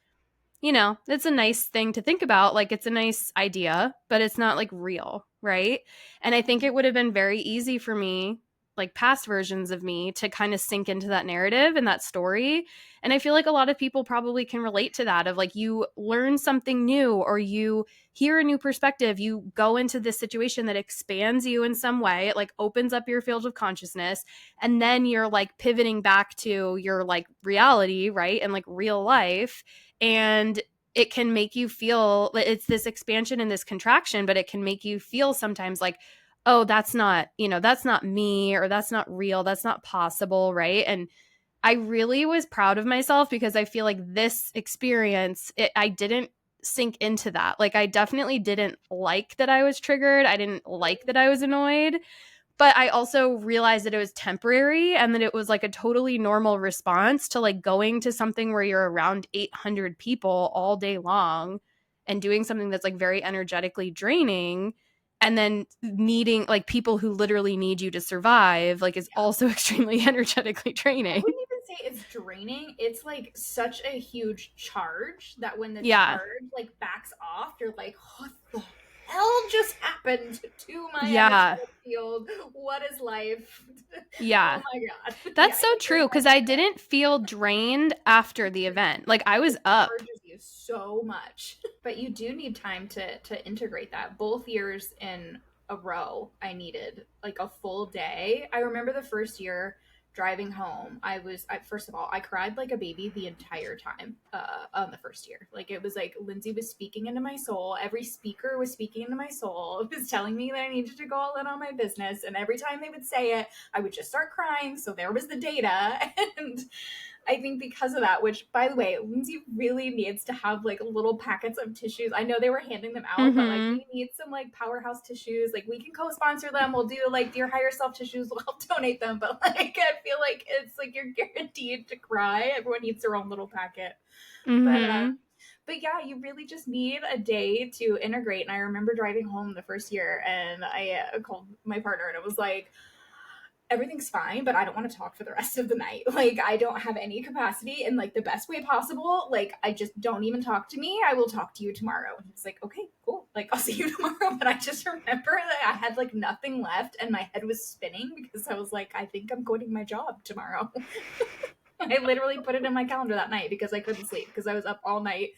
it's a nice thing to think about. Like it's a nice idea, but it's not like real, right? And I think it would have been very easy for me, like past versions of me, to kind of sink into that narrative and that story. And I feel like a lot of people probably can relate to that of like you learn something new or you hear a new perspective, you go into this situation that expands you in some way, it like opens up your field of consciousness, and then you're like pivoting back to your like reality, right? And like real life, and it can make you feel it's this expansion and this contraction, but it can make you feel sometimes like, oh, that's not me, or that's not real, that's not possible, right? And I really was proud of myself because I feel like this experience, I didn't sink into that. Like I definitely didn't like that I was triggered, I didn't like that I was annoyed, but I also realized that it was temporary and that it was like a totally normal response to like going to something where you're around 800 people all day long and doing something that's like very energetically draining, and then needing like people who literally need you to survive like is also extremely energetically I draining. wouldn't even say it's draining. It's like such a huge charge that when the Yeah. charge like backs off, you're like, what the hell just happened to my Yeah. energetic field? What is life? Oh Yeah. my god. Yeah, That's so you're true because I didn't feel drained after the event. Like I was it up. charges you so much. But you do need time to integrate that. Both years in a row, I needed like a full day. I remember the first year driving home. First of all, I cried like a baby the entire time on the first year. Like it was like Lindsey was speaking into my soul. Every speaker was speaking into my soul. It was telling me that I needed to go all in on my business. And every time they would say it, I would just start crying. So there was the data. And I think because of that, which by the way, Lindsey really needs to have like little packets of tissues. I know they were handing them out, but like Mm-hmm. he needs some like Powerhouse tissues. Like we can co-sponsor them. We'll do like your higher self tissues. We'll help donate them. But like I feel like it's like you're guaranteed to cry. Everyone needs their own little packet. But Mm-hmm. yeah, you really just need a day to integrate. And I remember driving home the first year, and I called my partner, and it was like, everything's fine, but I don't want to talk for the rest of the night. Like, I don't have any capacity in like the best way possible. Like, I just don't even talk to me. I will talk to you tomorrow. And he's like, okay, cool. Like, I'll see you tomorrow. But I just remember that I had like nothing left and my head was spinning because I was like, I think I'm quitting my job tomorrow. I literally put it in my calendar that night because I couldn't sleep because I was up all night.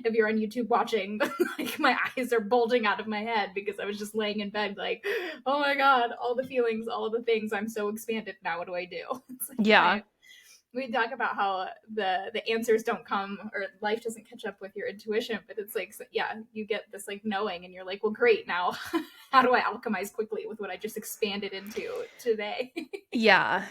If you're on YouTube watching, like my eyes are bulging out of my head because I was just laying in bed like, oh my god, all the feelings, all the things. I'm so expanded now. What do I do? It's like Yeah. we talk about how the answers don't come or life doesn't catch up with your intuition, but it's like yeah, you get this like knowing, and you're like, well, great. Now, how do I alchemize quickly with what I just expanded into today? Yeah.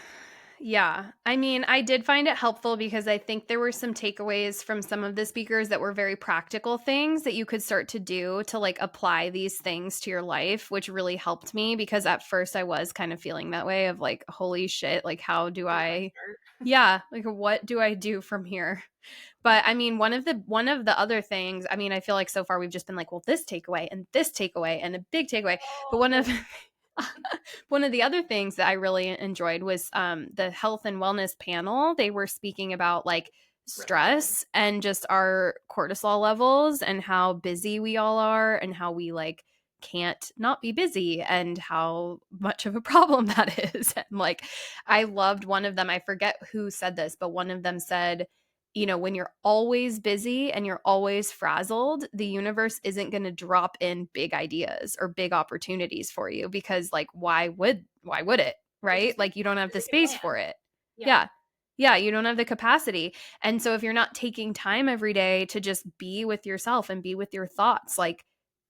Yeah. I mean, I did find it helpful because I think there were some takeaways from some of the speakers that were very practical things that you could start to do to like apply these things to your life, which really helped me because at first I was kind of feeling that way of like, holy shit, like, how do Where do I I, start? yeah, like, what do I do from here? But I mean, one of the other things, I mean, I feel like so far we've just been like, well, this takeaway and a big takeaway. But one of Oh, one of the other things that I really enjoyed was the health and wellness panel. They were speaking about like really good. stress and just our cortisol levels and how busy we all are and how we like can't not be busy and how much of a problem that is. And like I loved one of them. I forget who said this, but one of them said, when you're always busy and you're always frazzled, the universe isn't going to drop in big ideas or big opportunities for you because like why would it, It right? just Like makes you don't have sense the if it can space land. for it. Yeah. Yeah. Yeah, you don't have the capacity. And so if you're not taking time every day to just be with yourself and be with your thoughts, like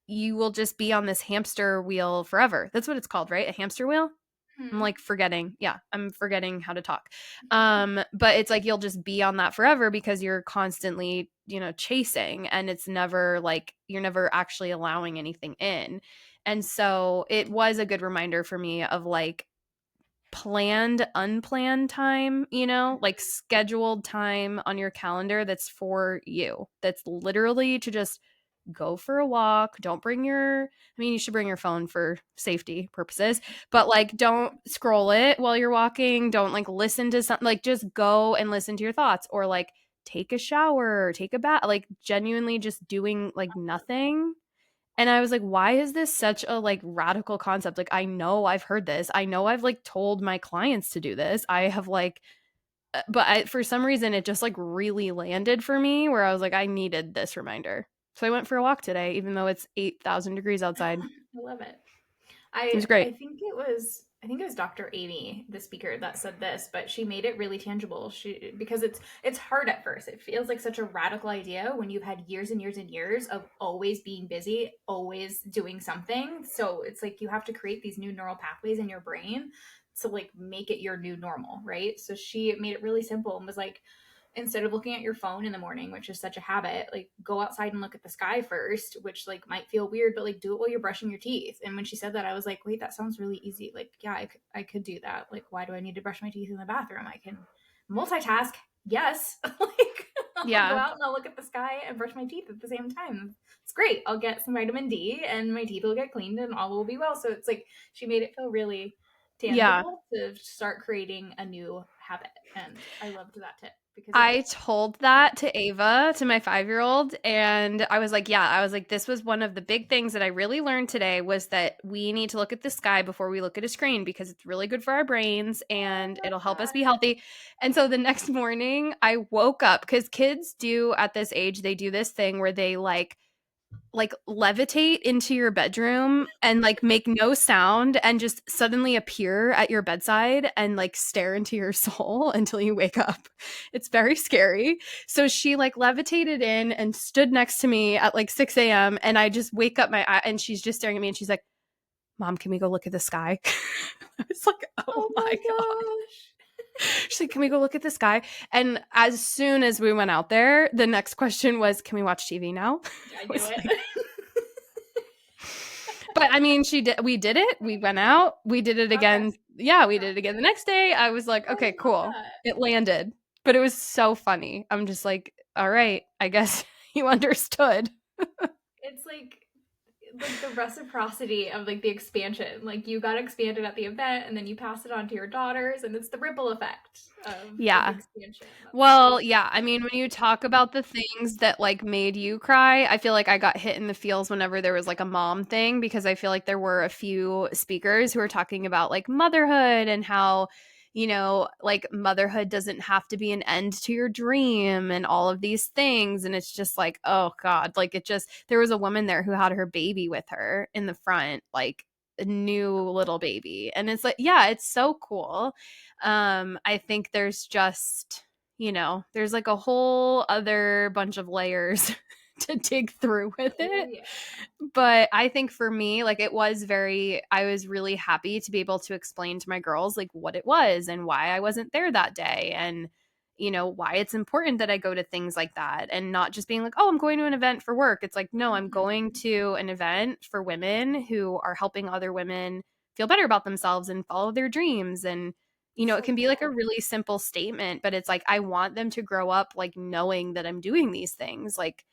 you will just be on this hamster wheel forever. That's what it's called, right? A hamster wheel? I'm Hmm. like forgetting. Yeah, I'm forgetting how to talk. Yeah. But it's like you'll just be on that forever because you're constantly, chasing, and it's never like you're never actually allowing anything in. And so it was a good reminder for me of like planned, unplanned time, like scheduled time on your calendar that's for you. That's literally to just go for a walk. Don't bring you should bring your phone for safety purposes, but like don't scroll it while you're walking. Don't like listen to something, like just go and listen to your thoughts, or like take a shower, take a bath, like genuinely just doing like nothing. And I was like, why is this such a like radical concept? Like, I know I've heard this. I know I've like told my clients to do this. I have like, for some reason, it just like really landed for me where I was like, I needed this reminder. So I went for a walk today, even though it's 8,000 degrees outside. I love it. It was I great. think it was Dr. Amy, the speaker, that said this, but she made it really tangible. Because it's hard at first. It feels like such a radical idea when you've had years and years and years of always being busy, always doing something. So it's like you have to create these new neural pathways in your brain to like make it your new normal, right? So she made it really simple and was like, instead of looking at your phone in the morning, which is such a habit, like go outside and look at the sky first, which like might feel weird, but like do it while you're brushing your teeth. And when she said that, I was like, wait, that sounds really easy. Like, yeah, I could do that. Like, why do I need to brush my teeth in the bathroom? I can multitask. Yes. Like, I'll go Yeah. out and I'll look at the sky and brush my teeth at the same time. It's great. I'll get some vitamin D and my teeth will get cleaned and all will be well. So it's like she made it feel really Yeah. tangible to start creating a new habit. And I loved that tip because I told that to Ava, to my 5-year-old, and I was like, yeah, I was like, this was one of the big things that I really learned today was that we need to look at the sky before we look at a screen because it's really good for our brains and it'll help us be healthy. And so the next morning I woke up because kids do at this age, they do this thing where they like levitate into your bedroom and like make no sound and just suddenly appear at your bedside and like stare into your soul until you wake up. It's very scary. So she like levitated in and stood next to me at like 6 a.m. and I just wake up my eye and she's just staring at me and she's like, Mom, can we go look at the sky? I was like, oh oh my my God. gosh. She's like, can we go look at the sky? And as soon as we went out there, the next question was, can we watch TV now? I I knew was it. like, but I mean, we did it. We went out. We did it again. Progress. Yeah, we did it again the next day. I was like, I okay, love cool. that. It landed. But it was so funny. I'm just like, all right, I guess you understood. It's like the reciprocity of like the expansion. Like you got expanded at the event and then you pass it on to your daughters and it's the ripple effect of like Yeah. expansion. That's Well, really yeah. I mean, when you talk about the things that like made you cry, I feel like I got hit in the feels whenever there was like a mom thing because I feel like there were a few speakers who were talking about like motherhood and how, like motherhood doesn't have to be an end to your dream and all of these things. And it's just like, oh God, like there was a woman there who had her baby with her in the front, like a new little baby. And it's like, yeah, it's so cool. I think there's like a whole other bunch of layers to dig through with oh it. yeah. But I think for me, like I was really happy to be able to explain to my girls like what it was and why I wasn't there that day and why it's important that I go to things like that and not just being like, oh, I'm going to an event for work. It's like, no, I'm going Mhm. to an event for women who are helping other women feel better about themselves and follow their dreams. And it So can be like a cool. really simple statement, but it's like I want them to grow up like knowing that I'm doing these things, like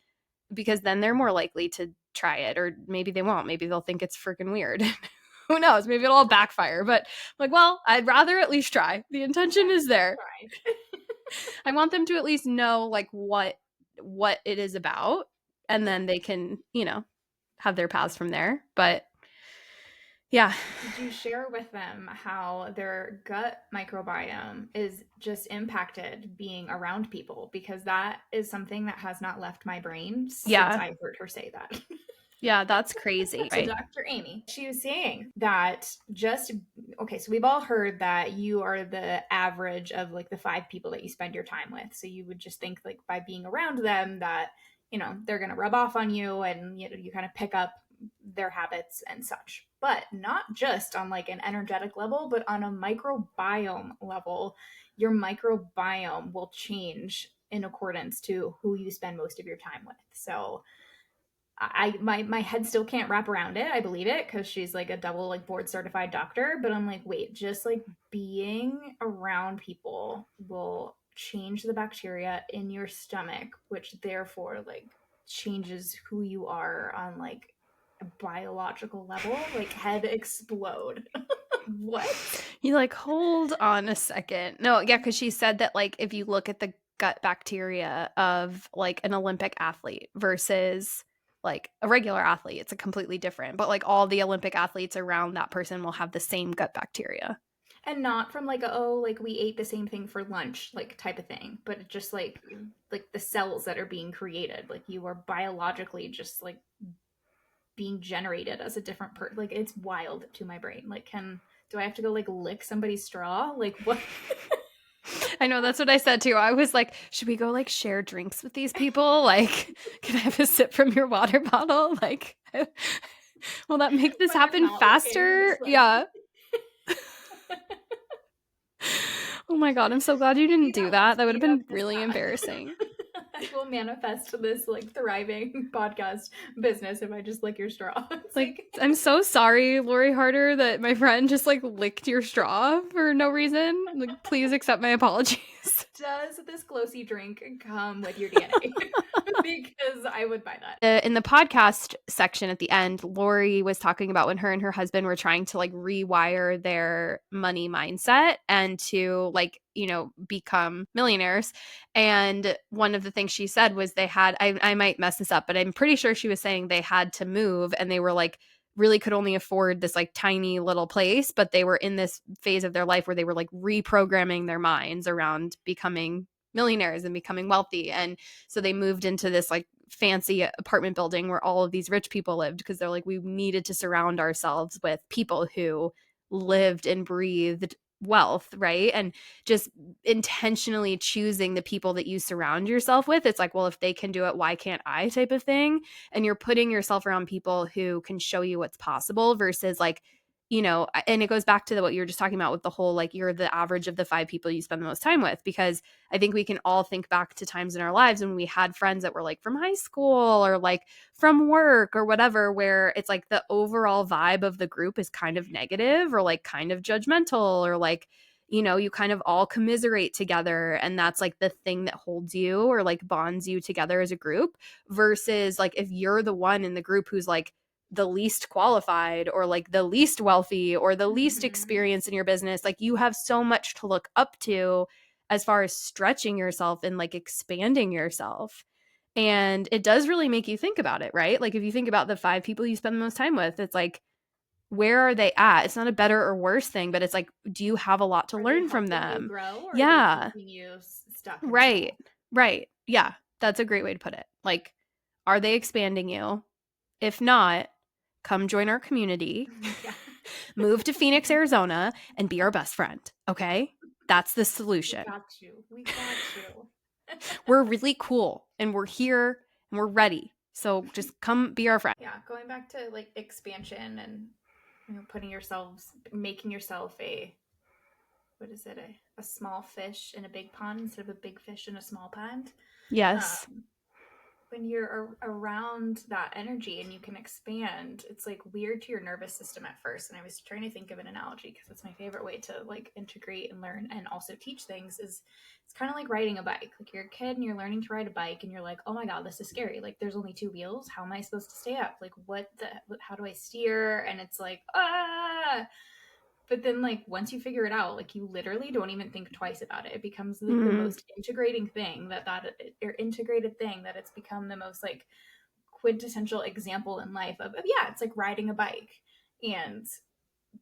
because then they're more likely to try it, or maybe they won't. Maybe they'll think it's freaking weird. Who knows? Maybe it'll all backfire. But like, well, I'd rather at least try. The intention Yeah, is there. try. I want them to at least know like what it is about, and Yeah. then they can have their paths from there. But yeah, Did you share with them how their gut microbiome is just impacted being around people? Because that is something that has not left my brain since yeah, I heard her say that. yeah. That's crazy, So, right? Dr. Amy, she was saying that okay, so we've all heard that you are the average of like the 5 people that you spend your time with. So, you would just think like by being around them that, they're going to rub off on you and, you kind of pick up their habits and such. But not just on like an energetic level, but on a microbiome level, your microbiome will change in accordance to who you spend most of your time with. So, my head still can't wrap around it. I believe it because she's like a double like board certified doctor, but I'm like, wait, just like being around people will change the bacteria in your stomach, which therefore like changes who you are on like a biological level. Like head explode. What? You like, hold on a second. No, yeah, because she said that like if you look at the gut bacteria of like an Olympic athlete versus like a regular athlete, it's a completely different. But like all the Olympic athletes around that person will have the same gut bacteria. And not from like a, oh, like we ate the same thing for lunch like type of thing, but just like the cells that are being created, like you are biologically just like being generated as a different person. Like it's wild to my brain. Like, can do I have to go like lick somebody's straw? Like what? I know, that's what I said too. I was like, should we go like share drinks with these people? Like, can I have a sip from your water bottle? Like, will that make this When I'm happen not looking, faster? just like Yeah. Oh my God, I'm so glad you didn't speed do up, that. That would have speed up been this really time. embarrassing. I will manifest this like thriving podcast business if I just lick your straw. It's Like, I'm so sorry, Lori Harder, that my friend just like licked your straw for no reason. Like, please accept my apologies. does this glossy drink come with your DNA? Because I would buy that. In the podcast section at the end, Lori was talking about when her and her husband were trying to like rewire their money mindset and to like, you know, become millionaires. And one of the things she said was they had, I might mess this up, but I'm pretty sure she was saying they had to move and they were like, really could only afford this like tiny little place, but they were in this phase of their life where they were like reprogramming their minds around becoming millionaires and becoming wealthy. And so they moved into this like fancy apartment building where all of these rich people lived because they're like, we needed to surround ourselves with people who lived and breathed wealth, right? And just intentionally choosing the people that you surround yourself with. It's like, well, if they can do it, why can't I type of thing? And you're putting yourself around people who can show you what's possible versus like, you know, and it goes back to what you were just talking about with the whole like you're the average of the 5 people you spend the most time with, because I think we can all think back to times in our lives when we had friends that were like from high school or like from work or whatever, where it's like the overall vibe of the group is kind of negative or like kind of judgmental or like, you know, you kind of all commiserate together. And that's like the thing that holds you or like bonds you together as a group versus like if you're the one in the group who's like, the least qualified or like the least wealthy or the least experienced in your business, like you have so much to look up to as far as stretching yourself and like expanding yourself. And it does really make you think about it, right? Like if you think about the 5 people you spend the most time with, it's like, where are they at? It's not a better or worse thing, but it's like, do you have a lot to Are they learn from helping you them? grow or are they Yeah. keeping you stuck and Right. small? Right. Yeah. That's a great way to put it. Like, are they expanding you? If not, come join our community, Yeah. move to Phoenix, Arizona, and be our best friend. Okay? That's the We solution. got you. We got you. We're really cool and we're here and we're ready. So just come be our friend. Yeah, going back to like expansion and putting yourselves, making yourself a, what is it, a small fish in a big pond instead of a big fish in a small pond. Yes. Um, when you're around that energy and you can expand, it's like weird to your nervous system at first. And I was trying to think of an analogy because it's my favorite way to like integrate and learn and also teach things. Is it's kind of like riding a bike. Like you're a kid and you're learning to ride a bike and you're like, oh my god, this is scary. Like there's only 2 wheels, how am I supposed to stay up? Like how do I steer? And it's like, ah. But then like once you figure it out, like you literally don't even think twice about it. It becomes like the most integrating thing or integrated thing that it's become the most like quintessential example in life of yeah, it's like riding a bike. And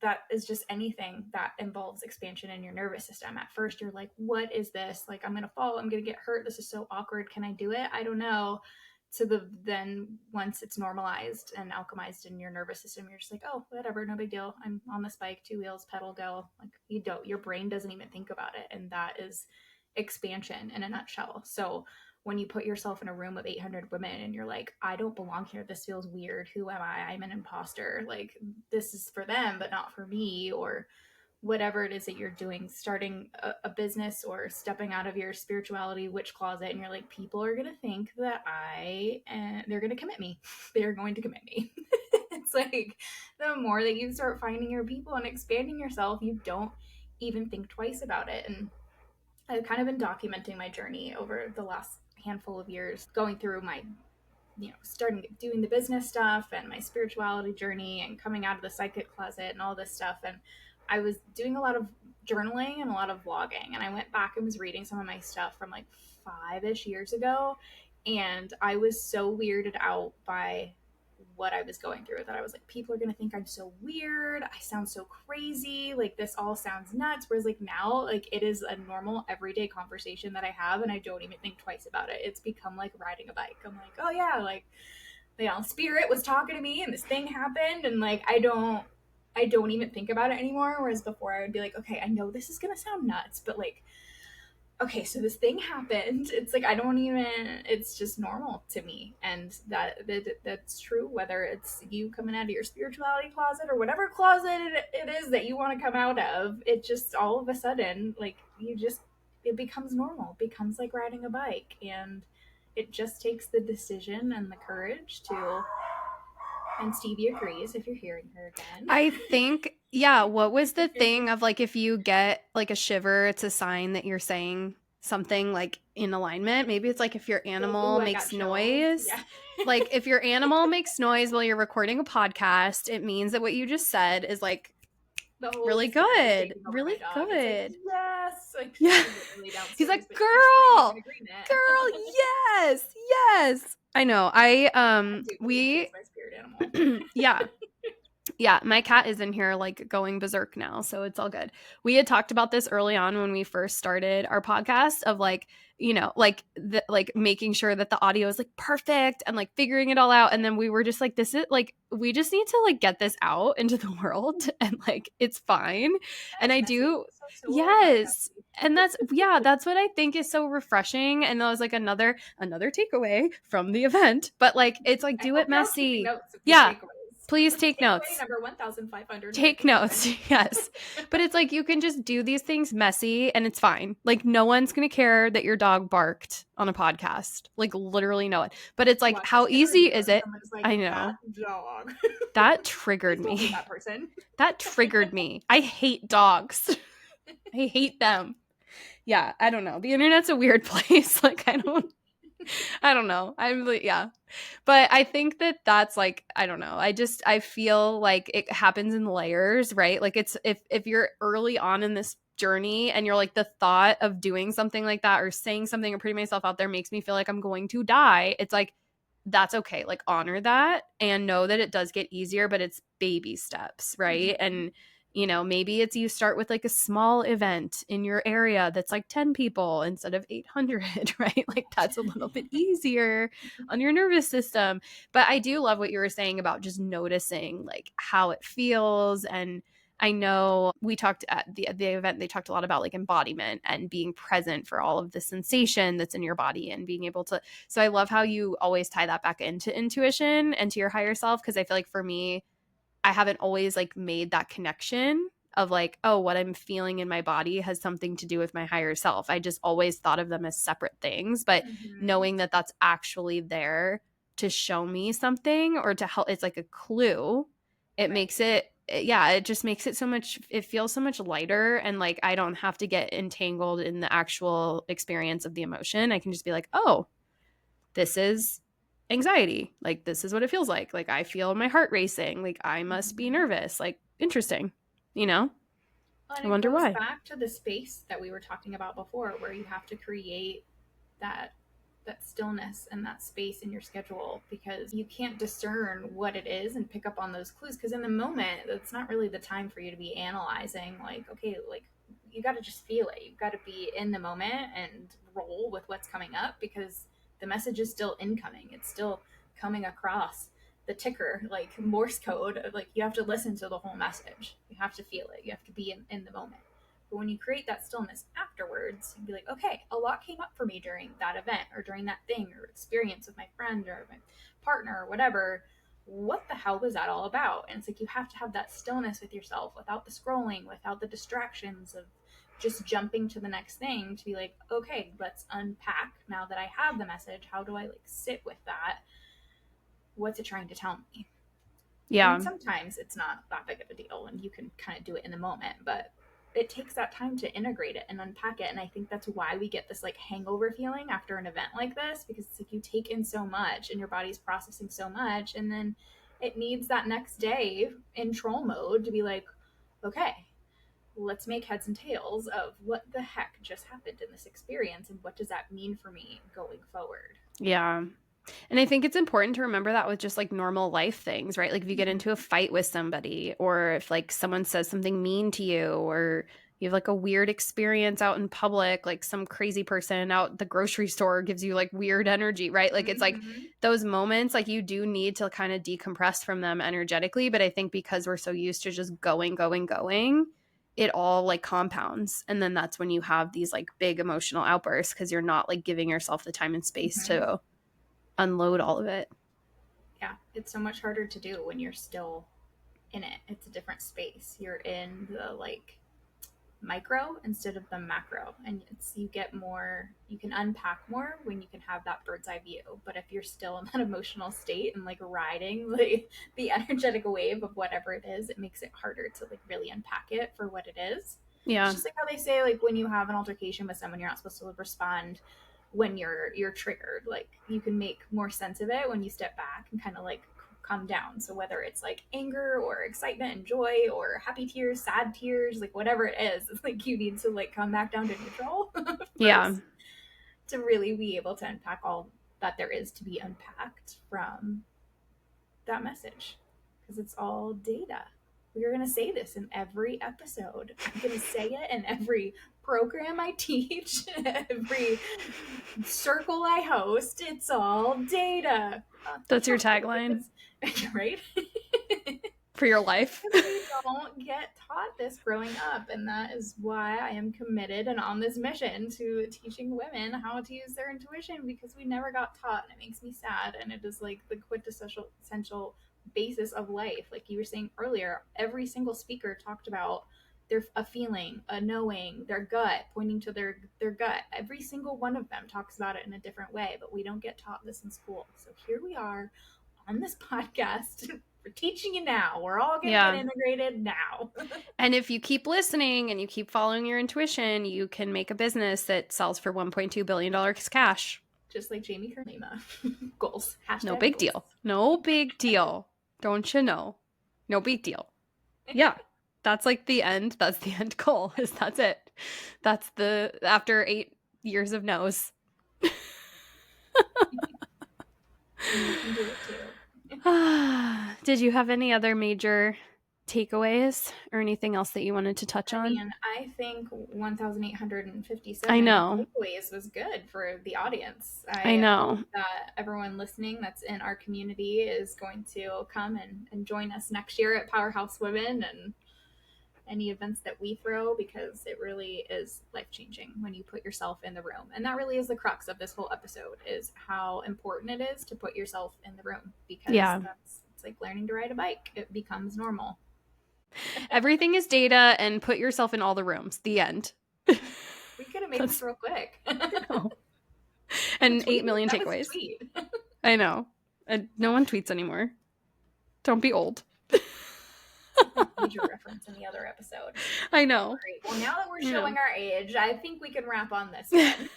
that is just anything that involves expansion in your nervous system. At first you're like, what is this? Like I'm gonna fall, I'm gonna get hurt, this is so awkward, can I do it? I don't know. So then once it's normalized and alchemized in your nervous system, you're just like, oh, whatever, no big deal, I'm on this bike, 2 wheels, pedal, go. Like your brain doesn't even think about it. And that is expansion in a nutshell. So when you put yourself in a room of 800 women and you're like, I don't belong here, this feels weird, who am I, I'm an imposter, like this is for them but not for me, or whatever it is that you're doing, starting a business or stepping out of your spirituality witch closet, and you're like, people are gonna think that they're gonna commit me. They're going to commit me. It's like the more that you start finding your people and expanding yourself, you don't even think twice about it. And I've kind of been documenting my journey over the last handful of years, going through my, starting doing the business stuff and my spirituality journey and coming out of the psychic closet and all this stuff. And I was doing a lot of journaling and a lot of vlogging. And I went back and was reading some of my stuff from like 5-ish years ago. And I was so weirded out by what I was going through, that I was like, people are gonna think I'm so weird, I sound so crazy, like this all sounds nuts. Whereas like now, like it is a normal everyday conversation that I have, and I don't even think twice about it. It's become like riding a bike. I'm like, oh yeah, like, spirit was talking to me and this thing happened, and like I don't even think about it anymore. Whereas before I would be like, okay, I know this is gonna sound nuts, but like, okay, so this thing happened. It's like I don't even. It's just normal to me, and that's true. Whether it's you coming out of your spirituality closet or whatever closet it is that you want to come out of, it just all of a sudden, like it becomes normal. It becomes like riding a bike, and it just takes the decision and the courage to. And Stevie agrees if you're hearing her again. I think, yeah, what was the thing of like if you get like a shiver, it's a sign that you're saying something like in alignment? Maybe it's like if your animal makes noise. Yeah. Like if your animal makes noise while you're recording a podcast, it means that what you just said is like really good. Really good. Like, yes. Like, yeah. He's like, girl, yes, yes. I know. We my spirit animal. yeah, my cat is in here like going berserk now, so it's all good. We had talked about this early on when we first started our podcast of like, like making sure that the audio is like perfect and like figuring it all out, and then we were just like, this is like, we just need to like get this out into the world, and like it's fine. And I do, yes. And that's what I think is so refreshing. And that was like another takeaway from the event. But like it's like, do it messy. Yeah. Please take notes. Number 1,500. Take notes. Yes. But it's like you can just do these things messy and it's fine. Like no one's going to care that your dog barked on a podcast. Like literally no one. But it's like, how easy is it? Like, I know. That dog. That triggered me. That person. That triggered me. I hate dogs. I hate them. Yeah, I don't know. The internet's a weird place. Like I don't know. I'm like, yeah. But I think that that's like, I don't know. I feel like it happens in layers, right? Like it's, if you're early on in this journey and you're like, the thought of doing something like that or saying something or putting myself out there makes me feel like I'm going to die. It's like, that's okay. Like honor that and know that it does get easier, but it's baby steps, right? Mm-hmm. And maybe it's you start with like a small event in your area that's like 10 people instead of 800, right? Like that's a little bit easier on your nervous system. But I do love what you were saying about just noticing like how it feels. And I know we talked at the event, they talked a lot about like embodiment and being present for all of the sensation that's in your body and being able to. So I love how you always tie that back into intuition and to your higher self. Cause I feel like for me, I haven't always like made that connection of like, oh, what I'm feeling in my body has something to do with my higher self. I just always thought of them as separate things, but knowing that that's actually there to show me something or to help, it's like a clue. It makes it, it just makes it so much, it feels so much lighter. And like, I don't have to get entangled in the actual experience of the emotion. I can just be like, oh, this is anxiety. Like, this is what it feels like. Like, I feel my heart racing. Like, I must be nervous. Like, interesting, Well, I wonder why. It goes back to the space that we were talking about before, where you have to create that stillness and that space in your schedule, because you can't discern what it is and pick up on those clues, because in the moment, it's not really the time for you to be analyzing, like, okay, like, you got to just feel it. You've got to be in the moment and roll with what's coming up, because the message is still incoming. It's still coming across the ticker, like Morse code. Like, you have to listen to the whole message. You have to feel it. You have to be in the moment. But when you create that stillness afterwards, you'd be like, okay, a lot came up for me during that event or during that thing or experience with my friend or my partner or whatever. what the hell was that all about? And it's like you have to have that stillness with yourself without the scrolling, without the distractions of just jumping to the next thing, to be like, okay, let's unpack. Now that I have the message, how do I like sit with that? What's it trying to tell me? Yeah. And sometimes it's not that big of a deal and you can kind of do it in the moment, but it takes that time to integrate it and unpack it. And I think that's why we get this like hangover feeling after an event like this, because it's like you take in so much and your body's processing so much, and then it needs that next day in troll mode to be like, okay, let's make heads and tails of what the heck just happened in this experience and what does that mean for me going forward. Yeah. And I think it's important to remember that with just like normal life things, right? Like if you get into a fight with somebody, or if like someone says something mean to you, or you have like a weird experience out in public, like some crazy person out the grocery store gives you like weird energy, right? Like it's like those moments, like you do need to kind of decompress from them energetically. But I think because we're so used to just going, it all like compounds. And then that's when you have these like big emotional outbursts because you're not like giving yourself the time and space to unload all of it. Yeah, it's so much harder to do when you're still in it. It's a different space. You're in the like micro instead of the macro, and it's you get more, you can unpack more when you can have that bird's eye view. But if you're still in that emotional state and like riding the energetic wave of whatever it is, it makes it harder to like really unpack it for what it is. Yeah. It's just like how they say like when you have an altercation with someone, you're not supposed to respond when you're triggered. Like you can make more sense of it when you step back and kind of like calm down. So whether it's like anger or excitement and joy or happy tears, sad tears, like whatever it is, it's like you need to like come back down to neutral first, Yeah. to really be able to unpack all that there is to be unpacked from that message, because it's all data. We're going to say this in every episode. I'm going to say it in every program I teach, every circle I host. It's all data. That's your tagline. Right? For your life. We don't get taught this growing up, and that is why I am committed and on this mission to teaching women how to use their intuition, because we never got taught, and it makes me sad. And it is like the quintessential essential basis of life. Like you were saying earlier, every single speaker talked about a feeling, a knowing, their gut, pointing to their gut. Every single one of them talks about it in a different way, but we don't get taught this in school. So here we are on this podcast. We're teaching you now. We're all going to get integrated now. And if you keep listening and you keep following your intuition, you can make a business that sells for $1.2 billion cash. Just like Jamie Karlema. Goals. Hashtag no big goals. deal. No big deal. Don't you know? No big deal. Yeah. That's like the end. That's the end goal. That's it. That's the after 8 years of no's. You can do it too. Did you have any other major takeaways or anything else that you wanted to touch on? I think 1,857 I know. takeaways was good for the audience. I know hope that everyone listening that's in our community is going to come and join us next year at Powerhouse Women and any events that we throw, because it really is life-changing when you put yourself in the room. And that really is the crux of this whole episode, is how important it is to put yourself in the room, because it's like learning to ride a bike. It becomes normal. Everything is data, and put yourself in all the rooms. The end. We could have made this real quick. And 8 million takeaways. I know. And no one tweets anymore. Don't be old. Major reference in the other episode. I know. Great. Well, now that we're showing our age, I think we can wrap on this one.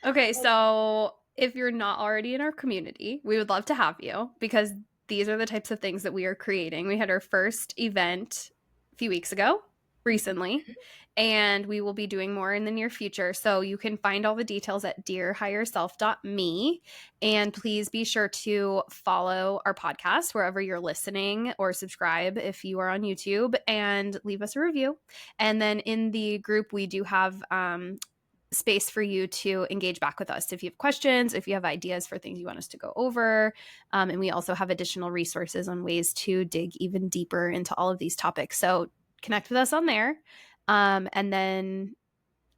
Okay, so if you're not already in our community, we would love to have you, because these are the types of things that we are creating. We had our first event a few weeks ago, recently, and we will be doing more in the near future. So you can find all the details at dearhigherself.me. And please be sure to follow our podcast wherever you're listening, or subscribe if you are on YouTube, and leave us a review. And then in the group, we do have space for you to engage back with us if you have questions, if you have ideas for things you want us to go over. And we also have additional resources on ways to dig even deeper into all of these topics. So connect with us on there. And then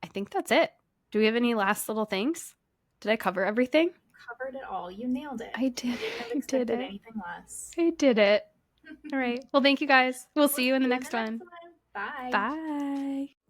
I think that's it. Do we have any last little things? Did I cover everything? covered it all. You nailed it. I did. I wouldn't have I did expected it. anything less. I did it. All right. Well, thank you guys. We'll see you in the next one. Bye. Bye.